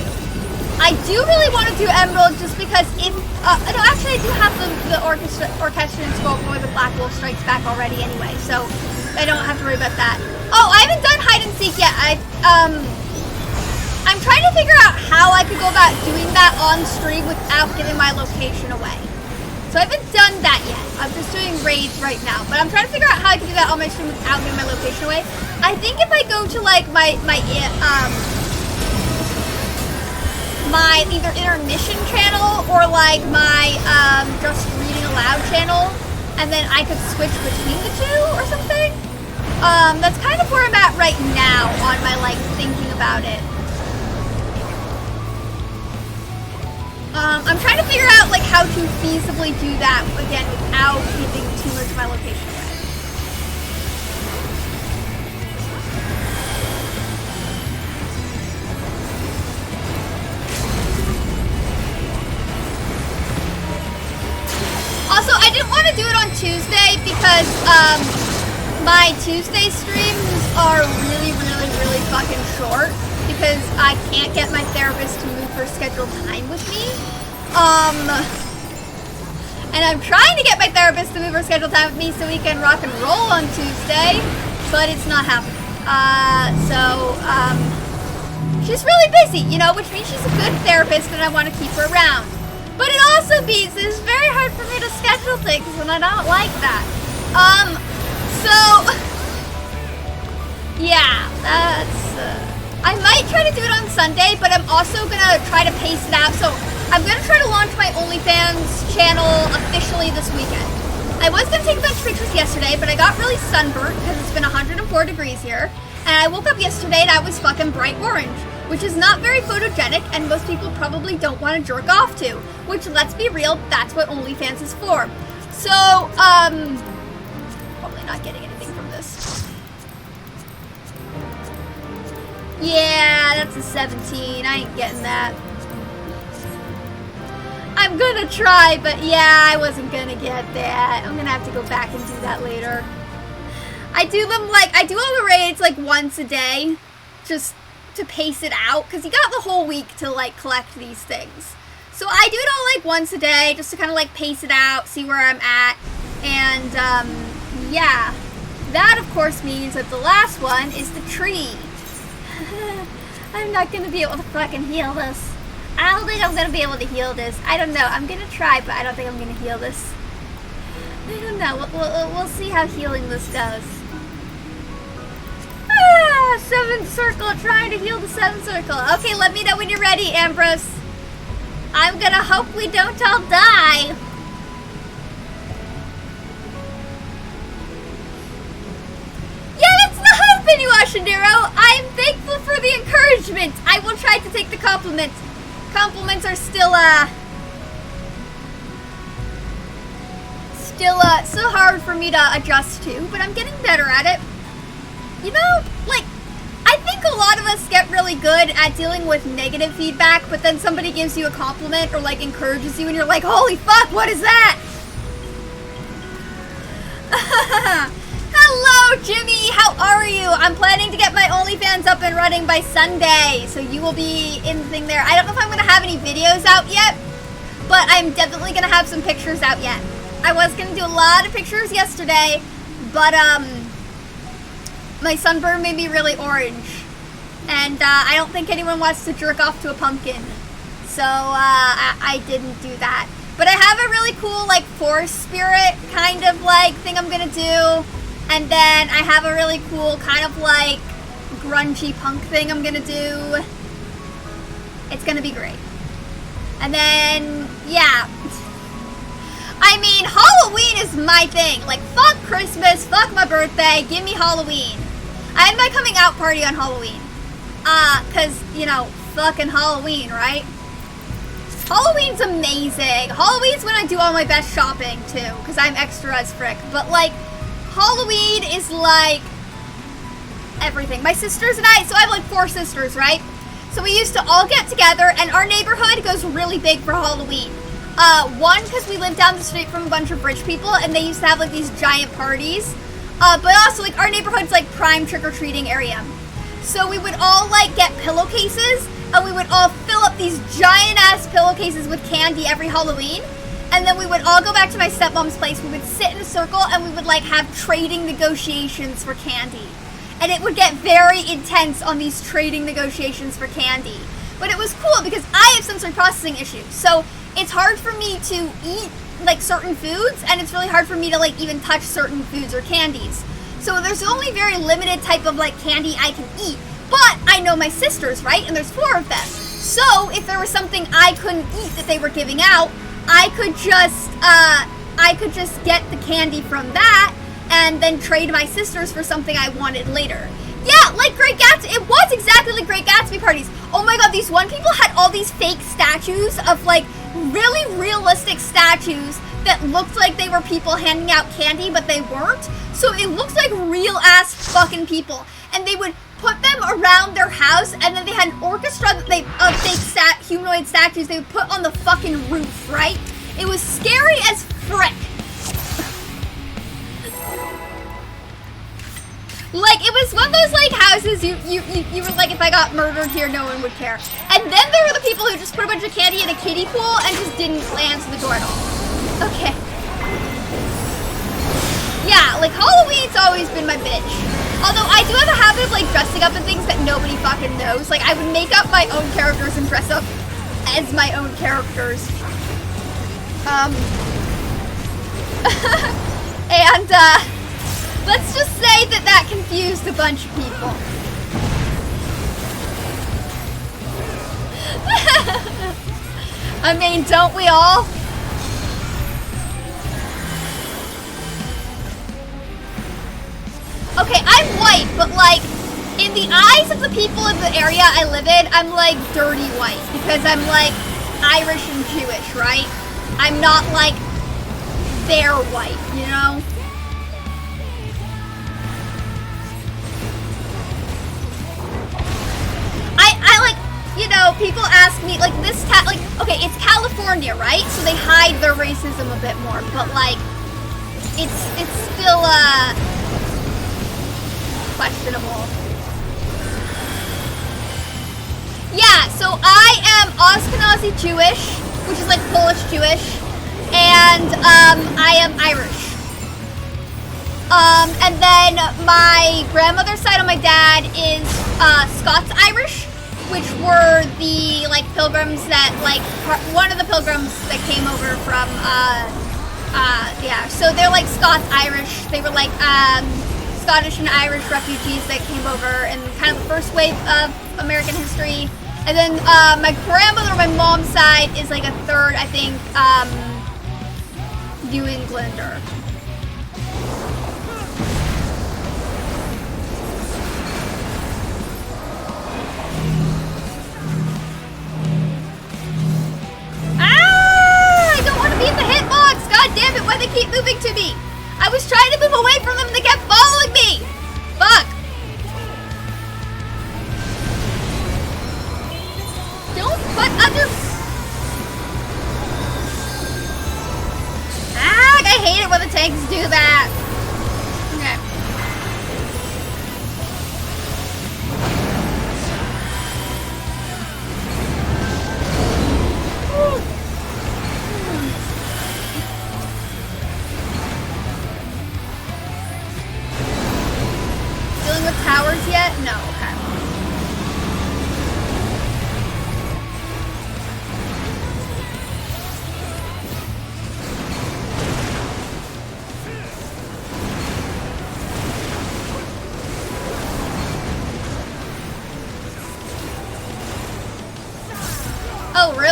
I do really want to do Emerald just because if, no, actually I do have the Orchestrion Scroll for the Black Wolf Strikes Back already anyway, so I don't have to worry about that. Oh, I haven't done Hide and Seek yet. I'm trying to figure out how I could go about doing that on stream without giving my location away. So I haven't done that yet. I'm just doing raids right now, but I'm trying to figure out how I can do that on my stream without giving my location away. I think if I go to like my either intermission channel or like my just reading aloud channel, and then I could switch between the two or something. That's kind of where I'm at right now on my like thinking about it. I'm trying to figure out like how to feasibly do that again without giving too much of my location away. Also, I didn't want to do it on Tuesday because my Tuesday streams are really fucking short because I can't get my therapist to move her scheduled time with me. And I'm trying to get my therapist to move her scheduled time with me so we can rock and roll on Tuesday, but it's not happening. She's really busy, you know, which means she's a good therapist and I want to keep her around. But it also means it's very hard for me to schedule things when I don't like that. Yeah, that's, I might try to do it on Sunday, but I'm also gonna try to pace it out. So I'm gonna try to launch my OnlyFans channel officially this weekend. I was gonna take a bunch of pictures yesterday, but I got really sunburnt because it's been 104 degrees here. And I woke up yesterday and I was fucking bright orange, which is not very photogenic and most people probably don't want to jerk off to. Which, let's be real, that's what OnlyFans is for. So, probably not getting anything from this. Yeah, that's a 17. I ain't getting that. I'm gonna try, but yeah, I wasn't gonna get that. I'm gonna have to go back and do that later. I do them like, I do all the raids like once a day, just to pace it out, because you got the whole week to like collect these things. So I do it all like once a day, just to kind of like pace it out, see where I'm at, and yeah. That of course means that the last one is the tree. I'm not gonna be able to fucking heal this. I don't think I'm gonna be able to heal this. I don't know. I'm gonna try, but I don't think I'm gonna heal this. I don't know. We'll see how healing this does. Ah, 7th circle. Trying to heal the 7th circle. Okay, let me know when you're ready, Ambrose. I'm gonna hope we don't all die. Washandero, I'm thankful for the encouragement. I will try to take the compliments. Compliments are still so hard for me to adjust to, but I'm getting better at it. You know, like, I think a lot of us get really good at dealing with negative feedback, but then somebody gives you a compliment or like encourages you and you're like, holy fuck, what is that? Hello, Jimmy. How are you? I'm planning to get my OnlyFans up and running by Sunday, so you will be in the thing there. I don't know if I'm going to have any videos out yet, but I'm definitely going to have some pictures out yet. I was going to do a lot of pictures yesterday, but my sunburn made me really orange, and I don't think anyone wants to jerk off to a pumpkin, so I didn't do that. But I have a really cool, like, forest spirit kind of, like, thing I'm gonna do. And then I have a really cool kind of, like, grungy punk thing I'm gonna do. It's gonna be great. And then, yeah. I mean, Halloween is my thing. Like, fuck Christmas, fuck my birthday, give me Halloween. I had my coming out party on Halloween. Cause, you know, fucking Halloween, right? Halloween's amazing. Halloween's when I do all my best shopping, too, because I'm extra as frick. But, like, Halloween is, like, everything. My sisters and I, so I have, like, 4 sisters, right? So we used to all get together, and our neighborhood goes really big for Halloween. One, because we live down the street from a bunch of rich people, and they used to have, like, these giant parties. But also, like, our neighborhood's, like, prime trick-or-treating area. So we would all, like, get pillowcases, and we would all fill up these giant-ass pillowcases with candy every Halloween. And then we would all go back to my stepmom's place. We would sit in a circle, and we would, like, have trading negotiations for candy. And it would get very intense on these trading negotiations for candy. But it was cool because I have sensory processing issues. So it's hard for me to eat, like, certain foods, and it's really hard for me to, like, even touch certain foods or candies. So there's only very limited type of, like, candy I can eat. But I know my sisters, right? And there's 4 of them. So if there was something I couldn't eat that they were giving out, I could just get the candy from that and then trade my sisters for something I wanted later. Yeah, like Great Gatsby. It was exactly like Great Gatsby parties. Oh my god, these one people had all these fake statues of, like, really realistic statues that looked like they were people handing out candy, but they weren't. So it looks like real-ass fucking people. And they would put them around their house, and then they had an orchestra that of fake humanoid statues they would put on the fucking roof, right? It was scary as frick. Like, it was one of those, like, houses you were like, if I got murdered here, no one would care. And then there were the people who just put a bunch of candy in a kiddie pool and just didn't answer the door at all. Okay. Yeah, like, Halloween's always been my bitch. Although I do have a habit of, like, dressing up in things that nobody fucking knows. Like, I would make up my own characters and dress up as my own characters. And, let's just say that confused a bunch of people. I mean, don't we all? Okay, I'm white, but, like, in the eyes of the people in the area I live in, I'm, like, dirty white. Because I'm, like, Irish and Jewish, right? I'm not, like, fair white, you know? I like, you know, people ask me, like, okay, it's California, right? So they hide their racism a bit more, but, like, it's still, questionable. Yeah, so I am Ashkenazi Jewish, which is, like, Polish Jewish, and, I am Irish. And then my grandmother's side on my dad is, Scots-Irish, which were the, like, pilgrims that, like, one of the pilgrims that came over from, yeah, so they're, like, Scots-Irish. They were, like, Scottish and Irish refugees that came over in kind of the first wave of American history. And then, my grandmother on my mom's side is, like, a third, I think, New Englander. I don't want to be in the hitbox! God damn it, why they keep moving to me? I was trying to move away from them and they kept following me! Fuck! Don't put other... Ah, I hate it when the tanks do that. Okay. Dealing with towers yet? No, okay.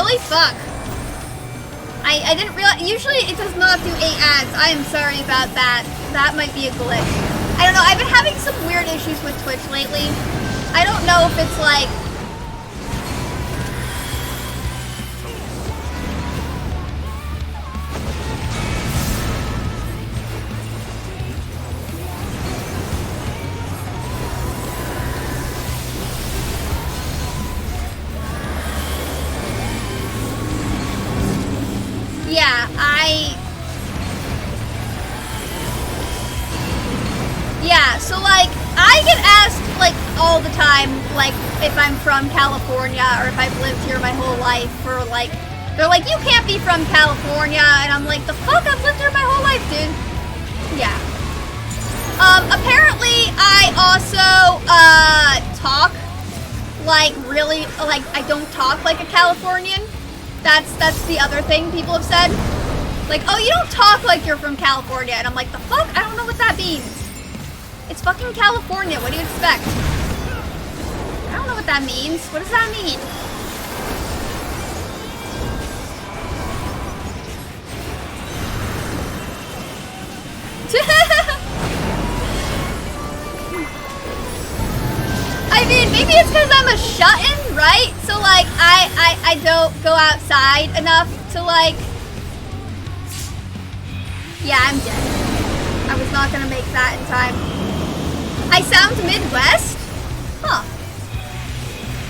really? Fuck. I didn't realize, usually it does not do 8 ads. I am sorry about that. That might be a glitch. I don't know, I've been having some weird issues with Twitch lately. I don't know if it's like... Yeah, so like, I get asked like all the time, like if I'm from California or if I've lived here my whole life, or like, they're like, you can't be from California, and I'm like, the fuck, I've lived here my whole life, dude. Yeah. Apparently I also, talk like really, like I don't talk like a Californian. That's the other thing people have said. Like, oh, you don't talk like you're from California. And I'm like, the fuck? I don't know what that means. It's fucking California. What do you expect? I don't know what that means. What does that mean? I mean, maybe it's because I'm a shut-in, right? So, like, I don't go outside enough to, like... Yeah, I'm dead. I was not gonna make that in time. I sound Midwest? Huh.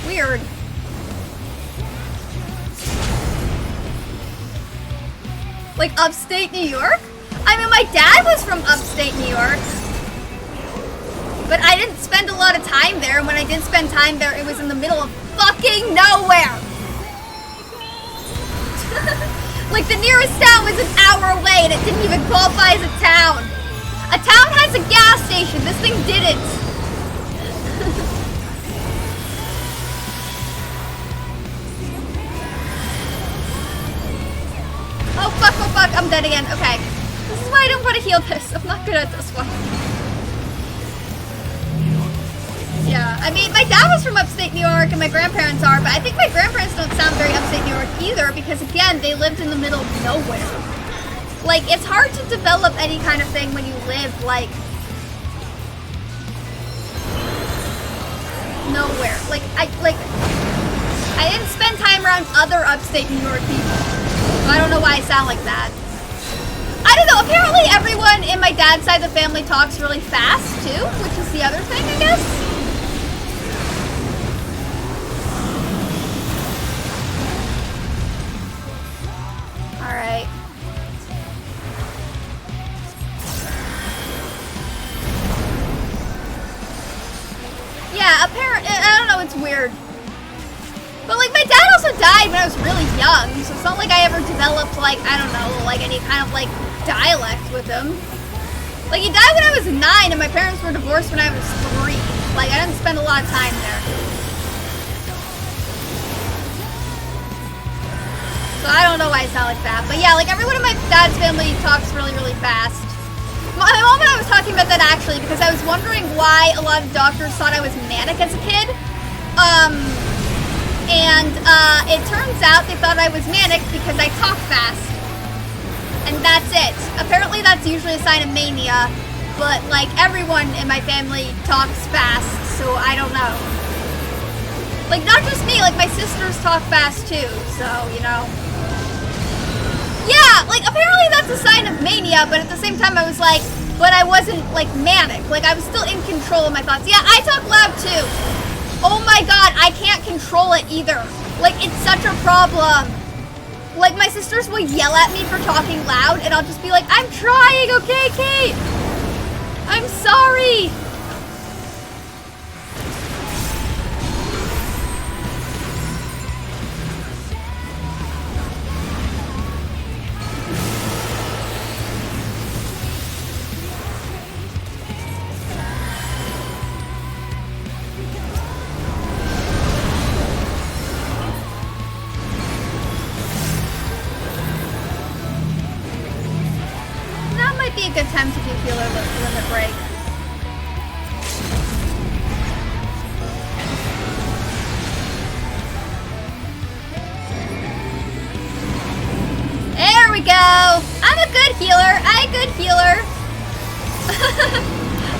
Weird. Like upstate New York? I mean, my dad was from upstate New York. But I didn't spend a lot of time there, and when I did spend time there, it was in the middle of fucking nowhere! Like, the nearest town was an hour away, and it didn't even qualify as a town. A town has a gas station. This thing didn't. Oh, fuck. I'm dead again. Okay. This is why I don't want to heal this. I'm not good at this one. Yeah, I mean, my dad was from upstate New York and my grandparents are, but I think my grandparents don't sound very upstate New York either because, again, they lived in the middle of nowhere. Like, it's hard to develop any kind of thing when you live, like, nowhere. Like, I didn't spend time around other upstate New York people. So I don't know why I sound like that. I don't know, apparently everyone in my dad's side of the family talks really fast, too, which is the other thing, I guess. Alright. Yeah, apparently, I don't know, it's weird. But, like, my dad also died when I was really young, so it's not like I ever developed, like, I don't know, like, any kind of, like, dialect with him. Like, he died when I was 9, and my parents were divorced when I was 3. Like, I didn't spend a lot of time there. So I don't know why I sound like that. But yeah, like, everyone in my dad's family talks really, really fast. My mom and I was talking about that, actually, because I was wondering why a lot of doctors thought I was manic as a kid. It turns out they thought I was manic because I talk fast. And that's it. Apparently that's usually a sign of mania, but like everyone in my family talks fast, so I don't know. Like not just me, like my sisters talk fast too, so you know. Yeah, like apparently that's a sign of mania, but at the same time I was like, but I wasn't like manic. Like I was still in control of my thoughts. Yeah, I talk loud too. Oh my god, I can't control it either. Like it's such a problem. Like, my sisters will yell at me for talking loud, and I'll just be like, I'm trying, okay, Kate? I'm sorry. Be a good time to do healer limit break.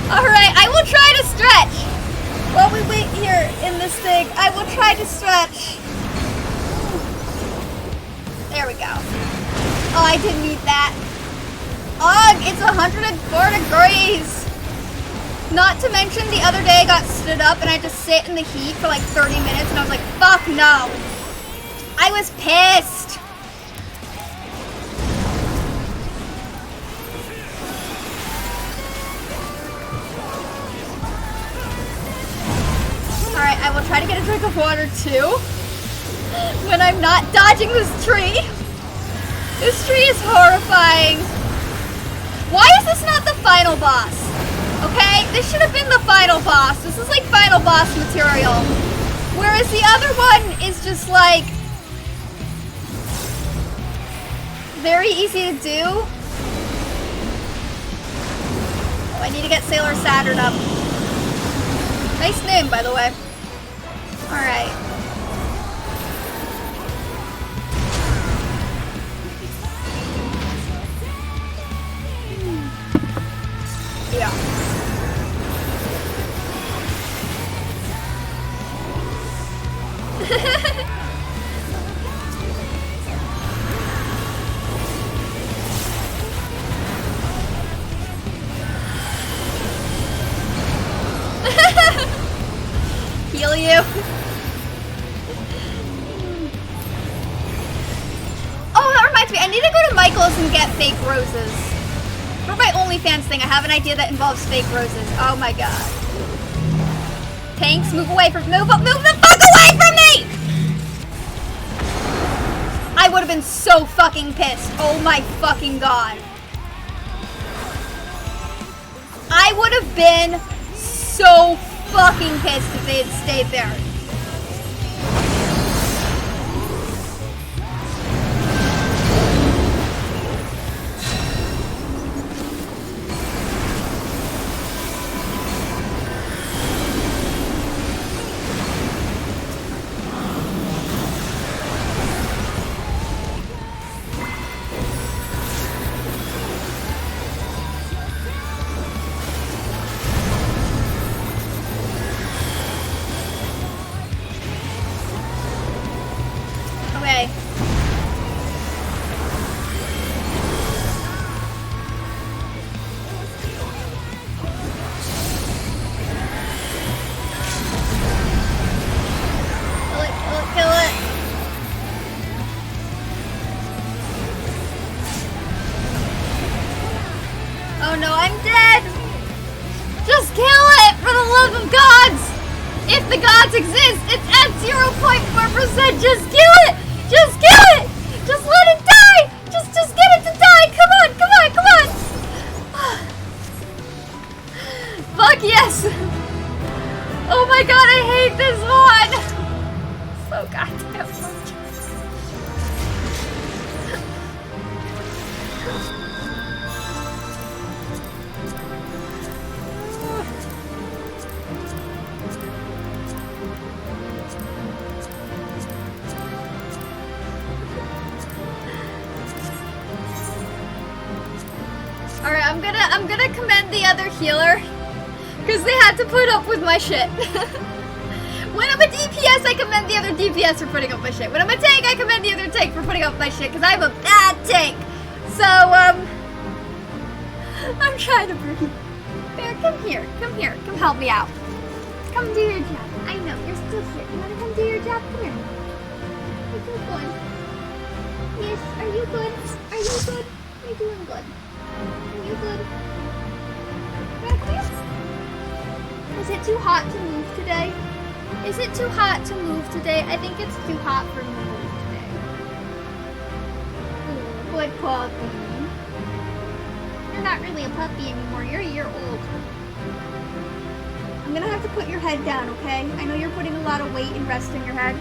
Alright, I will try to stretch. While we wait here in this thing, I will try to stretch. There we go. Oh, I didn't need that. Ugh, it's 104 degrees. Not to mention the other day I got stood up and I just sit in the heat for like 30 minutes and I was like, fuck no. I was pissed. Alright, I will try to get a drink of water too. When I'm not dodging this tree. This tree is horrifying. Why is this not the final boss? Okay, this should have been the final boss. This is like final boss material. Whereas the other one is just like very easy to do. Oh, I need to get Sailor Saturn up. Nice name, by the way. Alright. Yeah. Heal you. Oh, that reminds me. I need to go to Michael's and get fake roses. For my OnlyFans thing, I have an idea that involves fake roses. Oh my god. Tanks, move away from- move the fuck away from me! I would have been so fucking pissed. Oh my fucking god. I would have been so fucking pissed if they had stayed there. Okay. Kill it. Oh no, I'm dead! Just kill it, for the love of gods! If the gods exist, it's at 0.4%, just kill it! Just kill it! Just let it die! Just get it to die! Come on, come on, come on! Fuck yes! Oh my god, I hate this one! So goddamn much. Alright, I'm gonna commend the other healer because they had to put up with my shit. When I'm a DPS, I commend the other DPS for putting up my shit. When I'm a tank, I commend the other tank for putting up my shit because I'm a bad tank. So, I'm trying to breathe. Bear, come here. Come here. Come help me out. Come do your job. I know, you're still here. You wanna come do your job? Come here. Are you good? Yes, are you good? Are you good? You're doing good. Are you good? Bear, come here. Is it too hot to move today? Is it too hot to move today? I think it's too hot for me to move today. Ooh, good puppy. You're not really a puppy anymore. You're a year old. I'm gonna have to put your head down, okay? I know you're putting a lot of weight and resting your head.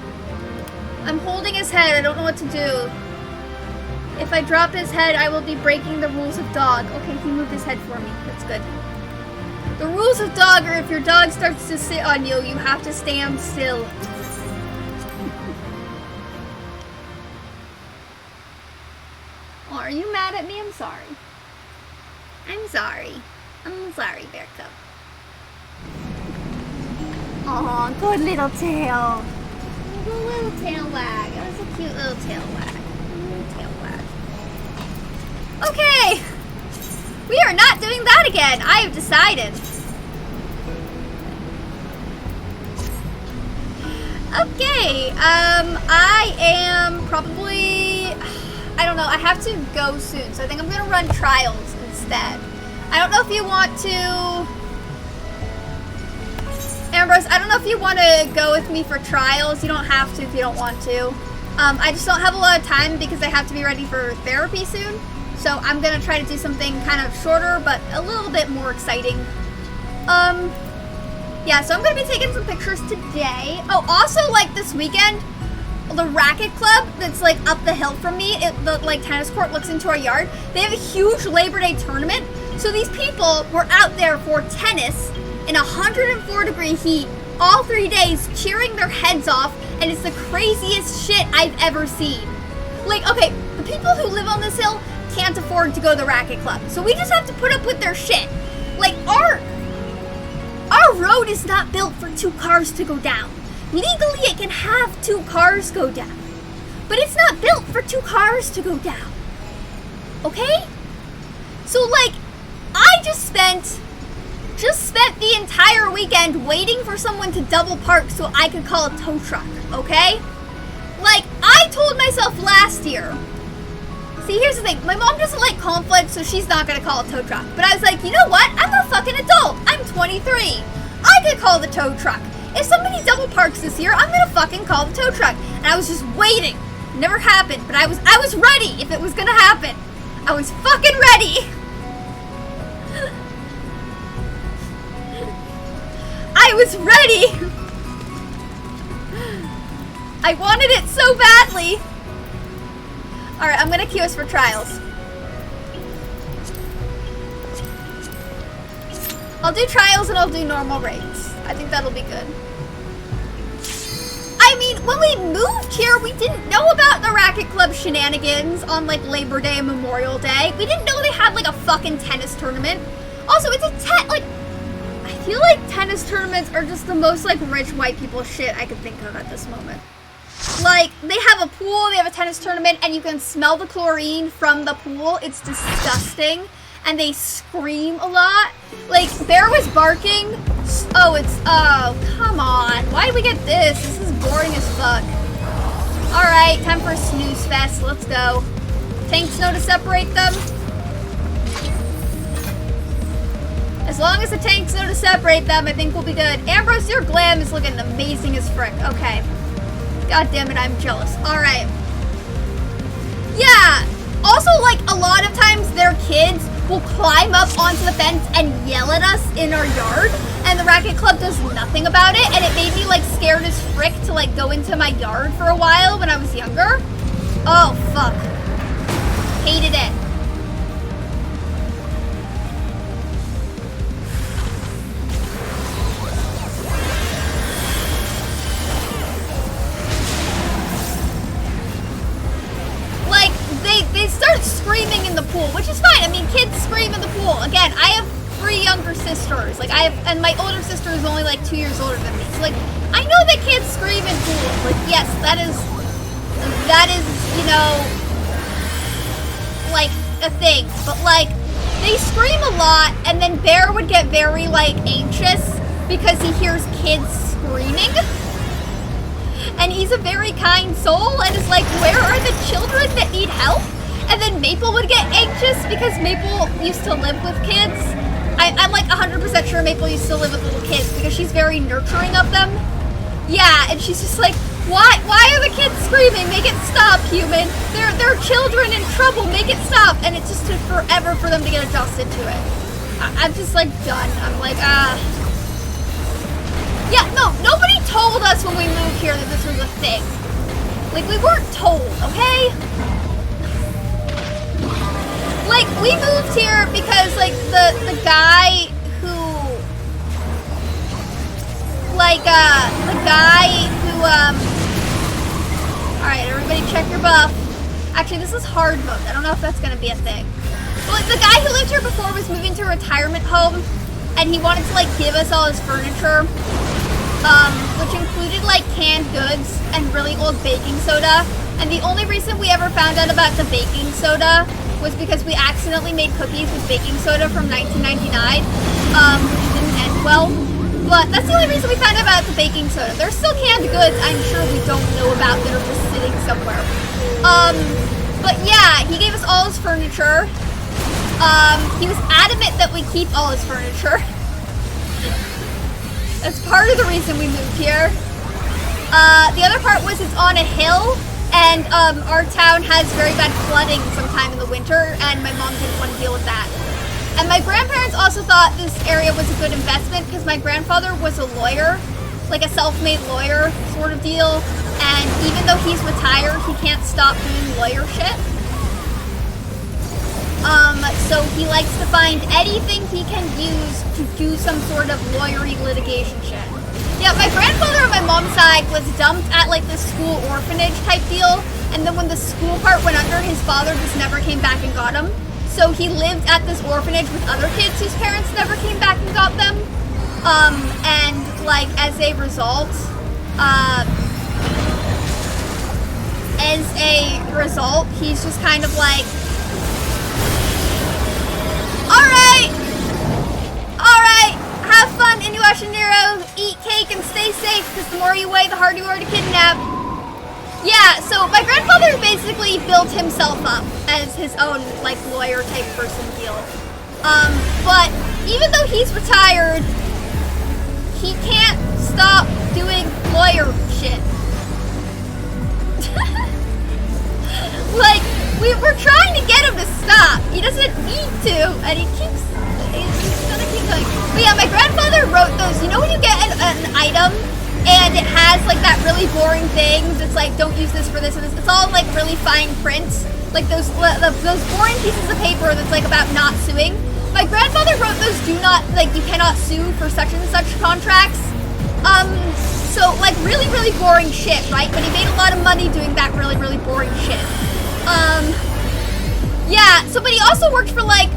I'm holding his head. I don't know what to do. If I drop his head, I will be breaking the rules of dog. Okay, he moved his head for me. That's good. The rules of dog are if your dog starts to sit on you, you have to stand still. Oh, are you mad at me? I'm sorry. I'm sorry. I'm sorry, Bear Cub. Aw, good little tail. Little tail wag. That was a cute little tail wag. Little tail wag. Okay. We are not doing that again. I have decided. Okay. I am probably... I don't know. I have to go soon. So I think I'm going to run trials instead. I don't know if you want to... Ambrose, I don't know if you want to go with me for trials. You don't have to if you don't want to. I just don't have a lot of time because I have to be ready for therapy soon. So I'm going to try to do something kind of shorter, but a little bit more exciting. Yeah, so I'm going to be taking some pictures today. Oh, also, like, this weekend, the racket club that's, like, up the hill from me, the, like, tennis court looks into our yard. They have a huge Labor Day tournament. So these people were out there for tennis in 104-degree heat all 3 days, cheering their heads off, and it's the craziest shit I've ever seen. Like, okay, the people who live on this hill can't afford to go to the racket club, so we just have to put up with their shit. Like, our road is not built for 2 cars to go down. Legally, it can have 2 cars go down, but it's not built for 2 cars to go down. Okay? So, like, I just spent the entire weekend waiting for someone to double park so I could call a tow truck, okay? Like, I told myself last year, see, here's the thing, my mom doesn't like conflict, so she's not gonna call a tow truck. But I was like, you know what? I'm a fucking adult. I'm 23. I could call the tow truck. If somebody double parks this year, I'm gonna fucking call the tow truck. And I was just waiting. It never happened, but I was ready if it was gonna happen. I was fucking ready. I was ready. I wanted it so badly. Alright, I'm gonna queue us for trials. I'll do trials and I'll do normal rates. I think that'll be good. I mean, when we moved here, we didn't know about the racket club shenanigans on, like, Labor Day and Memorial Day. We didn't know they had, like, a fucking tennis tournament. Also, it's a like, I feel like tennis tournaments are just the most, like, rich white people shit I could think of at this moment. Like, they have a pool, they have a tennis tournament, and you can smell the chlorine from the pool. It's disgusting. And they scream a lot. Like, Bear was barking. Oh, come on. Why did we get this? This is boring as fuck. Alright, time for a snooze fest. Let's go. Tanks know to separate them. As long as the tanks know to separate them, I think we'll be good. Ambrose, your glam is looking amazing as frick. Okay. God damn it, I'm jealous. Alright. Yeah. Also, like, a lot of times their kids will climb up onto the fence and yell at us in our yard, and the racket club does nothing about it, and it made me, like, scared as frick to, like, go into my yard for a while when I was younger. Oh, fuck. Hated it. They start screaming in the pool, which is fine. I mean, kids scream in the pool. Again, I have 3 younger sisters. Like, and my older sister is only, like, 2 years older than me. So, like, I know that kids scream in pools. Like, yes, that is, you know, like, a thing. But, like, they scream a lot, and then Bear would get very, like, anxious because he hears kids screaming. And he's a very kind soul and is like, where are the children that need help? And then Maple would get anxious because Maple used to live with kids. I'm like 100% sure Maple used to live with little kids because she's very nurturing of them. Yeah, and she's just like, why are the kids screaming? Make it stop, human. They're children in trouble. Make it stop. And it just took forever for them to get adjusted to it. I'm just like done. I'm like, yeah, no, nobody told us when we moved here that this was a thing. Like, we weren't told, okay? Like, we moved here because, like, the guy who, alright, everybody check your buff. Actually, this is hard mode. I don't know if that's gonna be a thing. But, like, the guy who lived here before was moving to a retirement home, and he wanted to, like, give us all his furniture. which included like canned goods and really old baking soda. And the only reason we ever found out about the baking soda was because we accidentally made cookies with baking soda from 1999, which didn't end well. But that's the only reason we found out about the baking soda. There's still canned goods I'm sure we don't know about that are just sitting somewhere. But yeah, he gave us all his furniture. He was adamant that we keep all his furniture. That's part of the reason we moved here. The other part was it's on a hill, and our town has very bad flooding sometime in the winter, and my mom didn't want to deal with that. And my grandparents also thought this area was a good investment because my grandfather was a lawyer, like a self-made lawyer sort of deal, and even though he's retired, he can't stop doing lawyer shit. So he likes to find anything he can use to do some sort of lawyery litigation shit. Yeah, my grandfather on my mom's side was dumped at like this school orphanage type deal, and then when the school part went under, his father just never came back and got him. So he lived at this orphanage with other kids whose parents never came back and got them. And like as a result, he's just kind of like, Alright, have fun, Inuyasha, eat cake and stay safe, because the more you weigh, the harder you are to kidnap. Yeah, so my grandfather basically built himself up as his own, like, lawyer-type person deal. But even though he's retired, he can't stop doing lawyer shit. Like, we're trying to get him to stop. He doesn't need to, and he's gonna keep going. But yeah, my grandfather wrote those, you know when you get an item, and it has like that really boring thing that's like, don't use this for this and this. It's all like really fine print, like those boring pieces of paper that's like about not suing. My grandfather wrote those do not, like you cannot sue for such and such contracts. So like really, really boring shit, right? But he made a lot of money doing that really, really boring shit. Yeah, so but he also worked for like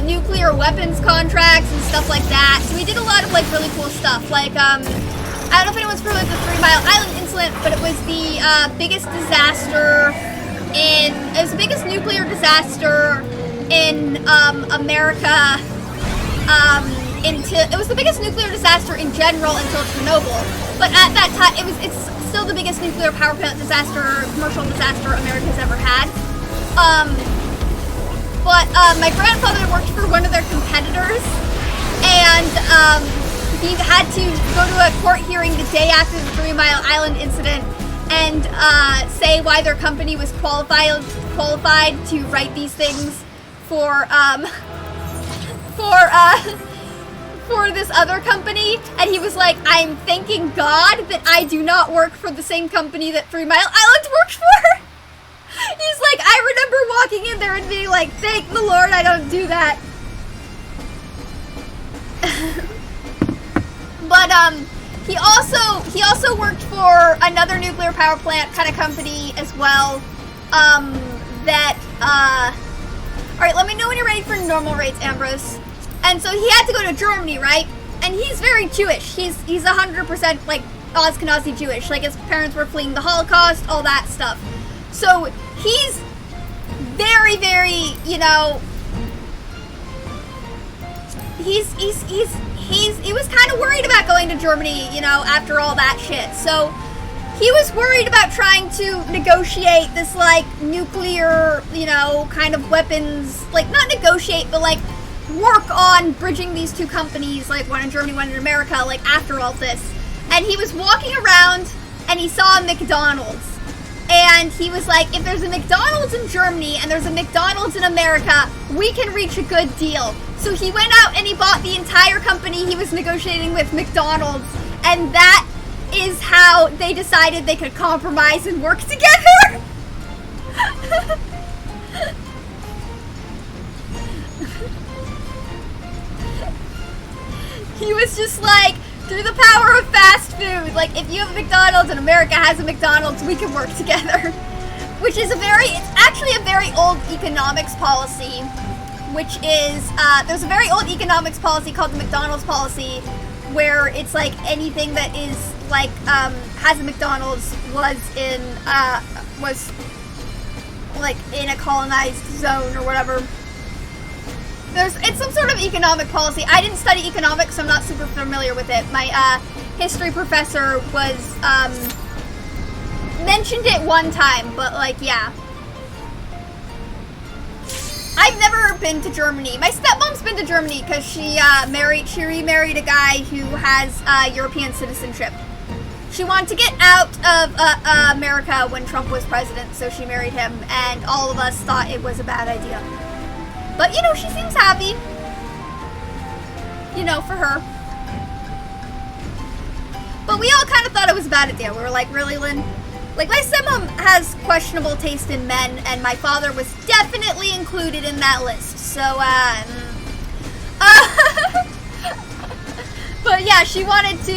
nuclear weapons contracts and stuff like that. So he did a lot of like really cool stuff. Like I don't know if anyone's familiar with the 3 Mile Island incident, but it was the biggest disaster it was the biggest nuclear disaster in America. It was the biggest nuclear disaster in general until Chernobyl. But at that time, it's still the biggest nuclear power plant disaster, commercial disaster America's ever had. But my grandfather worked for one of their competitors, and he had to go to a court hearing the day after the 3 Mile Island incident and say why their company was qualified to write these things for this other company, and he was like, I'm thanking God that I do not work for the same company that 3 Mile Island worked for. He's like, I remember walking in there and being like, thank the Lord I don't do that. But he also worked for another nuclear power plant kind of company as well. Alright, let me know when you're ready for normal rates, Ambrose. And so he had to go to Germany, right? And he's very Jewish. He's 100% like Ashkenazi Jewish. Like his parents were fleeing the Holocaust, all that stuff. So he's very, very, you know, he was kind of worried about going to Germany, you know, after all that shit. So he was worried about trying to negotiate this like nuclear, you know, kind of weapons, like not negotiate, but like work on bridging these two companies, like one in Germany, one in America, like after all this. And he was walking around and he saw a McDonald's. And he was like, if there's a McDonald's in Germany and there's a McDonald's in America, we can reach a good deal. So he went out and he bought the entire company he was negotiating with, McDonald's. And that is how they decided they could compromise and work together. He was just like, through the power of fast food, like if you have a McDonald's and America has a McDonald's, we can work together. Which is it's actually a very old economics policy, which is, there's a very old economics policy called the McDonald's policy, where it's like anything that is like has a McDonald's was like in a colonized zone or whatever. It's some sort of economic policy. I didn't study economics, so I'm not super familiar with it. My history professor was mentioned it one time, but like, yeah. I've never been to Germany. My stepmom's been to Germany because she remarried a guy who has European citizenship. She wanted to get out of America when Trump was president, so she married him, and all of us thought it was a bad idea. But, you know, she seems happy. You know, for her. But we all kind of thought it was a bad idea. We were like, really, Lynn? Like, my stepmom has questionable taste in men, and my father was definitely included in that list. So, but yeah, she wanted to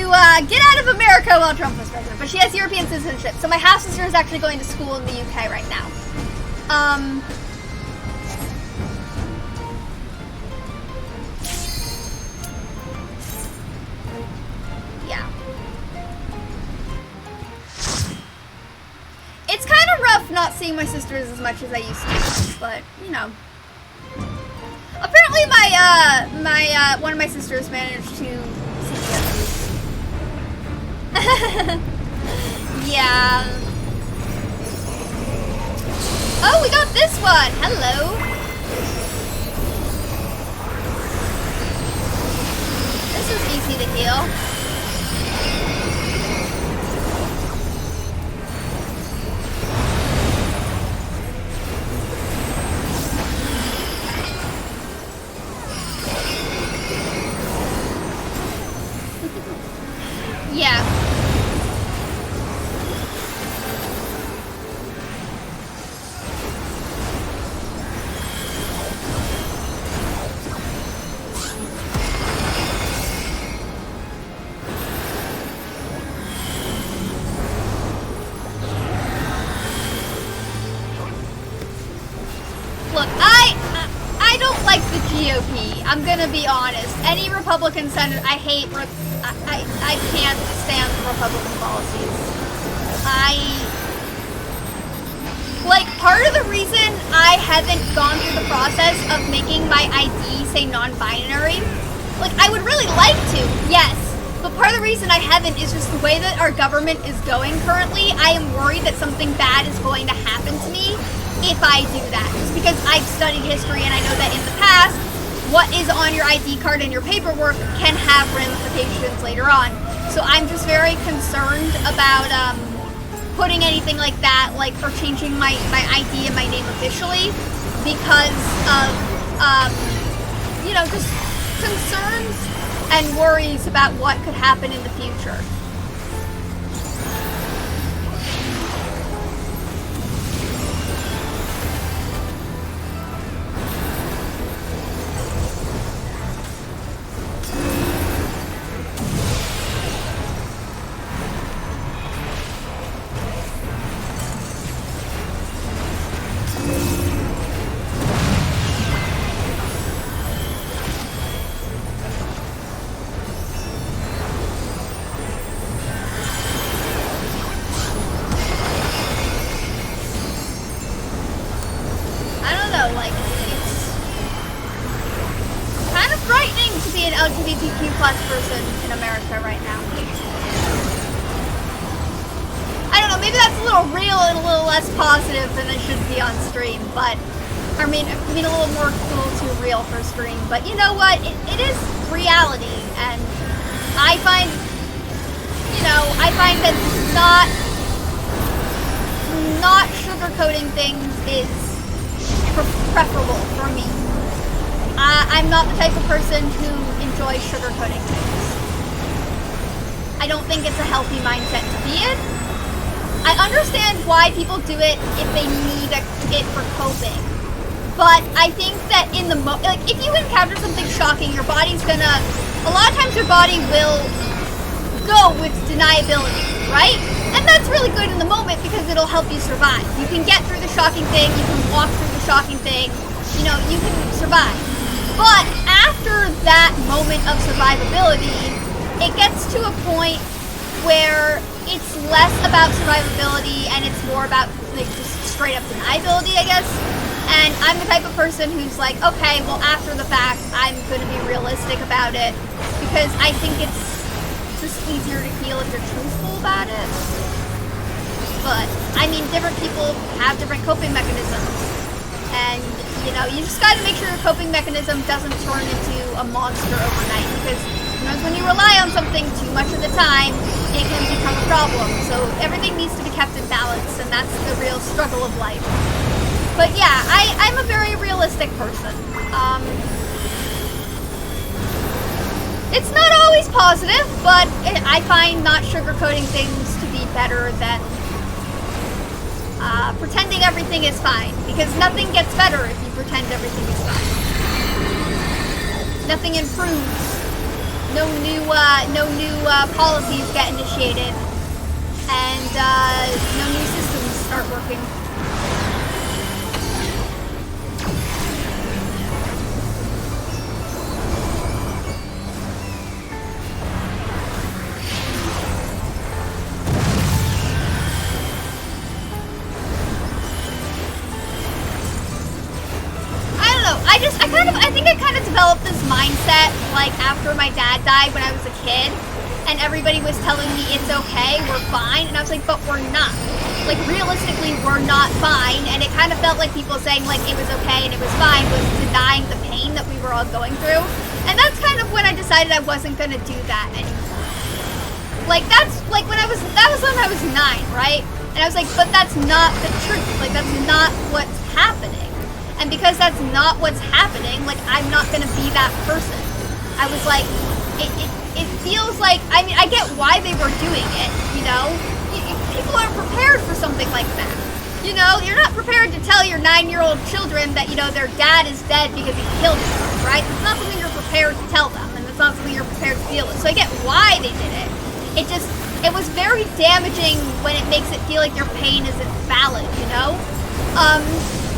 get out of America while Trump was president, but she has European citizenship. So my half sister is actually going to school in the UK right now. Yeah. It's kind of rough not seeing my sisters as much as I used to, but you know. Apparently, one of my sisters managed to see the yeah. Oh, we got this one. Hello. This is easy to heal. Yeah. Look, I don't like the GOP. I'm gonna be honest. Any Republican senator, I hate. I can't stand Republican policies. Like, part of the reason I haven't gone through the process of making my ID say non-binary, like, I would really like to, yes, but part of the reason I haven't is just the way that our government is going currently. I am worried that something bad is going to happen to me if I do that, just because I've studied history and I know that in the past, what is on your ID card and your paperwork can have ramifications later on. So I'm just very concerned about putting anything like that, like, or changing my ID and my name officially because of, you know, just concerns and worries about what could happen in the future. LGBTQ plus person in America right now. I don't know, maybe that's a little real and a little less positive than it should be on stream, but I mean a little more cool too real for stream, but you know what, it is reality, and I find that not sugarcoating things is preferable for me. I'm not the type of person who enjoys sugarcoating things. I don't think it's a healthy mindset to be in. I understand why people do it if they need it for coping. But I think that in the like, if you encounter something shocking, your body's gonna, a lot of times your body will go with deniability, right? And that's really good in the moment because it'll help you survive. You can get through the shocking thing, you can walk through the shocking thing, you know, you can survive. But after that moment of survivability, it gets to a point where it's less about survivability and it's more about like just straight up deniability, I guess. And I'm the type of person who's like, okay, well after the fact, I'm gonna be realistic about it because I think it's just easier to heal if you're truthful about it. But, I mean, different people have different coping mechanisms. And, you know, you just gotta make sure your coping mechanism doesn't turn into a monster overnight because sometimes when you rely on something too much of the time, it can become a problem. So everything needs to be kept in balance, and that's the real struggle of life. But yeah, I'm a very realistic person. It's not always positive, but I find not sugarcoating things to be better than pretending everything is fine. Because nothing gets better if you pretend everything is fine. Nothing improves. No new policies get initiated, and no new systems start working. I think I kind of developed this mindset, like, after my dad died when I was a kid, and everybody was telling me it's okay, we're fine, and I was like, but we're not. Like, realistically, we're not fine, and it kind of felt like people saying, like, it was okay and it was fine was denying the pain that we were all going through, and that's kind of when I decided I wasn't gonna do that anymore. Like, that's, like, that was when I was 9, right? And I was like, but that's not the truth, like, that's not what's happening. And because that's not what's happening, like, I'm not gonna be that person. I was like, it feels like, I mean, I get why they were doing it, you know? People aren't prepared for something like that. You know, you're not prepared to tell your 9-year-old children that, you know, their dad is dead because he killed himself, right? It's not something you're prepared to tell them, and it's not something you're prepared to deal with. So I get why they did it. It was very damaging when it makes it feel like your pain isn't valid, you know?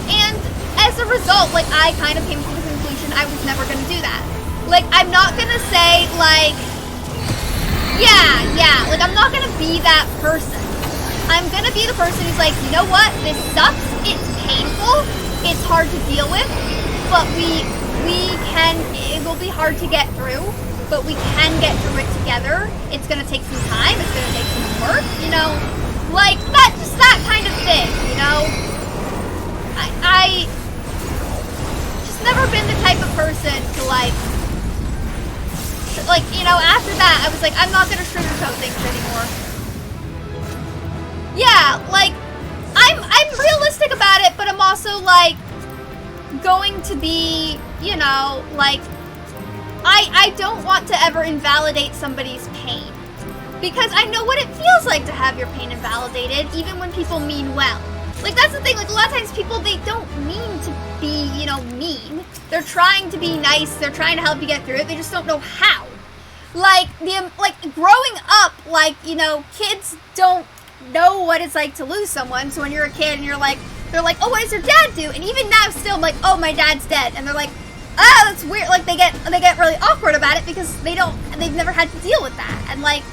And as a result, like, I kind of came to the conclusion I was never going to do that. Like, I'm not going to say, like, yeah, like, I'm not going to be that person. I'm going to be the person who's like, you know what, this sucks, it's painful, it's hard to deal with, but it will be hard to get through, but we can get through it together. It's going to take some time, it's going to take some work, you know, like, that kind of thing, you know? I never been the type of person to like, you know, after that, I was like, I'm not gonna sugarcoat things anymore. Yeah, like, I'm realistic about it, but I'm also, like, going to be, you know, like, I don't want to ever invalidate somebody's pain. Because I know what it feels like to have your pain invalidated, even when people mean well. Like, that's the thing, like, a lot of times people, they don't mean to be, you know, mean. They're trying to be nice, they're trying to help you get through it, they just don't know how. Like, growing up, like, you know, kids don't know what it's like to lose someone, so when you're a kid and you're like, they're like, oh, what does your dad do? And even now, still, I'm like, oh, my dad's dead. And they're like, oh, that's weird, like, they get really awkward about it because they've never had to deal with that. And, like,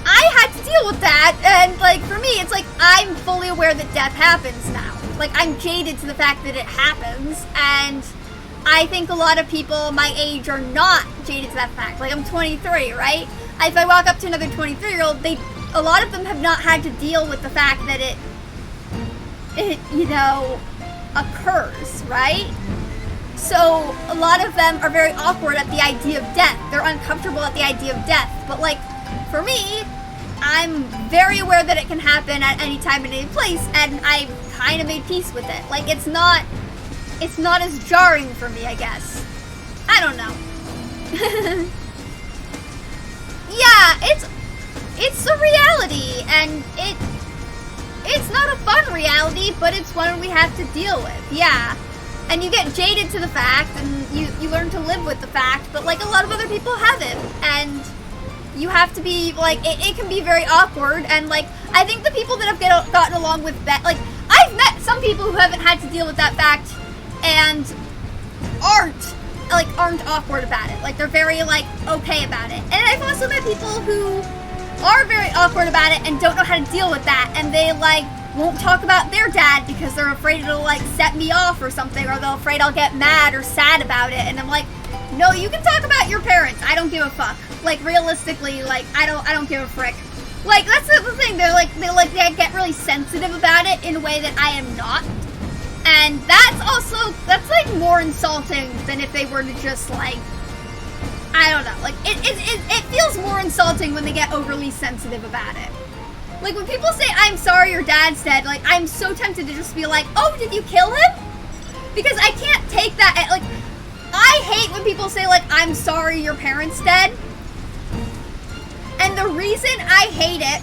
I had to deal with that, and, like, for me, it's like, I'm fully aware that death happens now. Like, I'm jaded to the fact that it happens, and I think a lot of people my age are not jaded to that fact. Like, I'm 23, right? If I walk up to another 23-year-old, a lot of them have not had to deal with the fact that it, you know, occurs, right? So, a lot of them are very awkward at the idea of death. They're uncomfortable at the idea of death, but, like, for me, I'm very aware that it can happen at any time and any place, and I've kind of made peace with it. Like, it's not as jarring for me, I guess. I don't know. Yeah, it's a reality, and it's not a fun reality, but it's one we have to deal with, yeah. And you get jaded to the fact, and you learn to live with the fact, but, like, a lot of other people haven't, and you have to be, like, it can be very awkward, and, like, I think the people that have gotten along with that, like, I've met some people who haven't had to deal with that fact and aren't like aren't awkward about it. Like they're very like okay about it. And I've also met people who are very awkward about it and don't know how to deal with that, and they like won't talk about their dad because they're afraid it'll like set me off or something, or they're afraid I'll get mad or sad about it. And I'm like, no, you can talk about your parents. I don't give a fuck. Like realistically, like I don't give a frick. Like that's the thing. They get really sensitive about it in a way that I am not. And that's like more insulting than if they were to just like, I don't know, like it feels more insulting when they get overly sensitive about it. Like when people say, I'm sorry your dad's dead, like I'm so tempted to just be like, oh, did you kill him? Because I can't take that, like, I hate when people say like, I'm sorry your parents dead. And the reason I hate it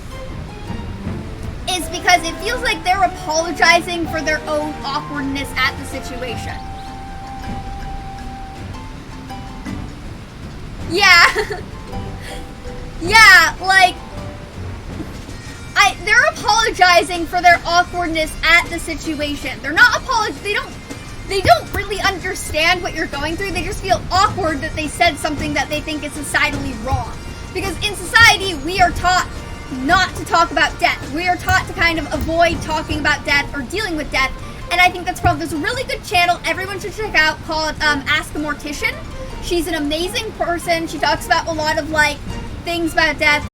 is because it feels like they're apologizing for their own awkwardness at the situation. Yeah. Yeah, like, they're apologizing for their awkwardness at the situation. They're not they don't really understand what you're going through. They just feel awkward that they said something that they think is societally wrong. Because in society, we are taught not to talk about death. We are taught to kind of avoid talking about death or dealing with death. And I think that's probably, there's a really good channel everyone should check out called Ask a Mortician. She's an amazing person. She talks about a lot of like things about death.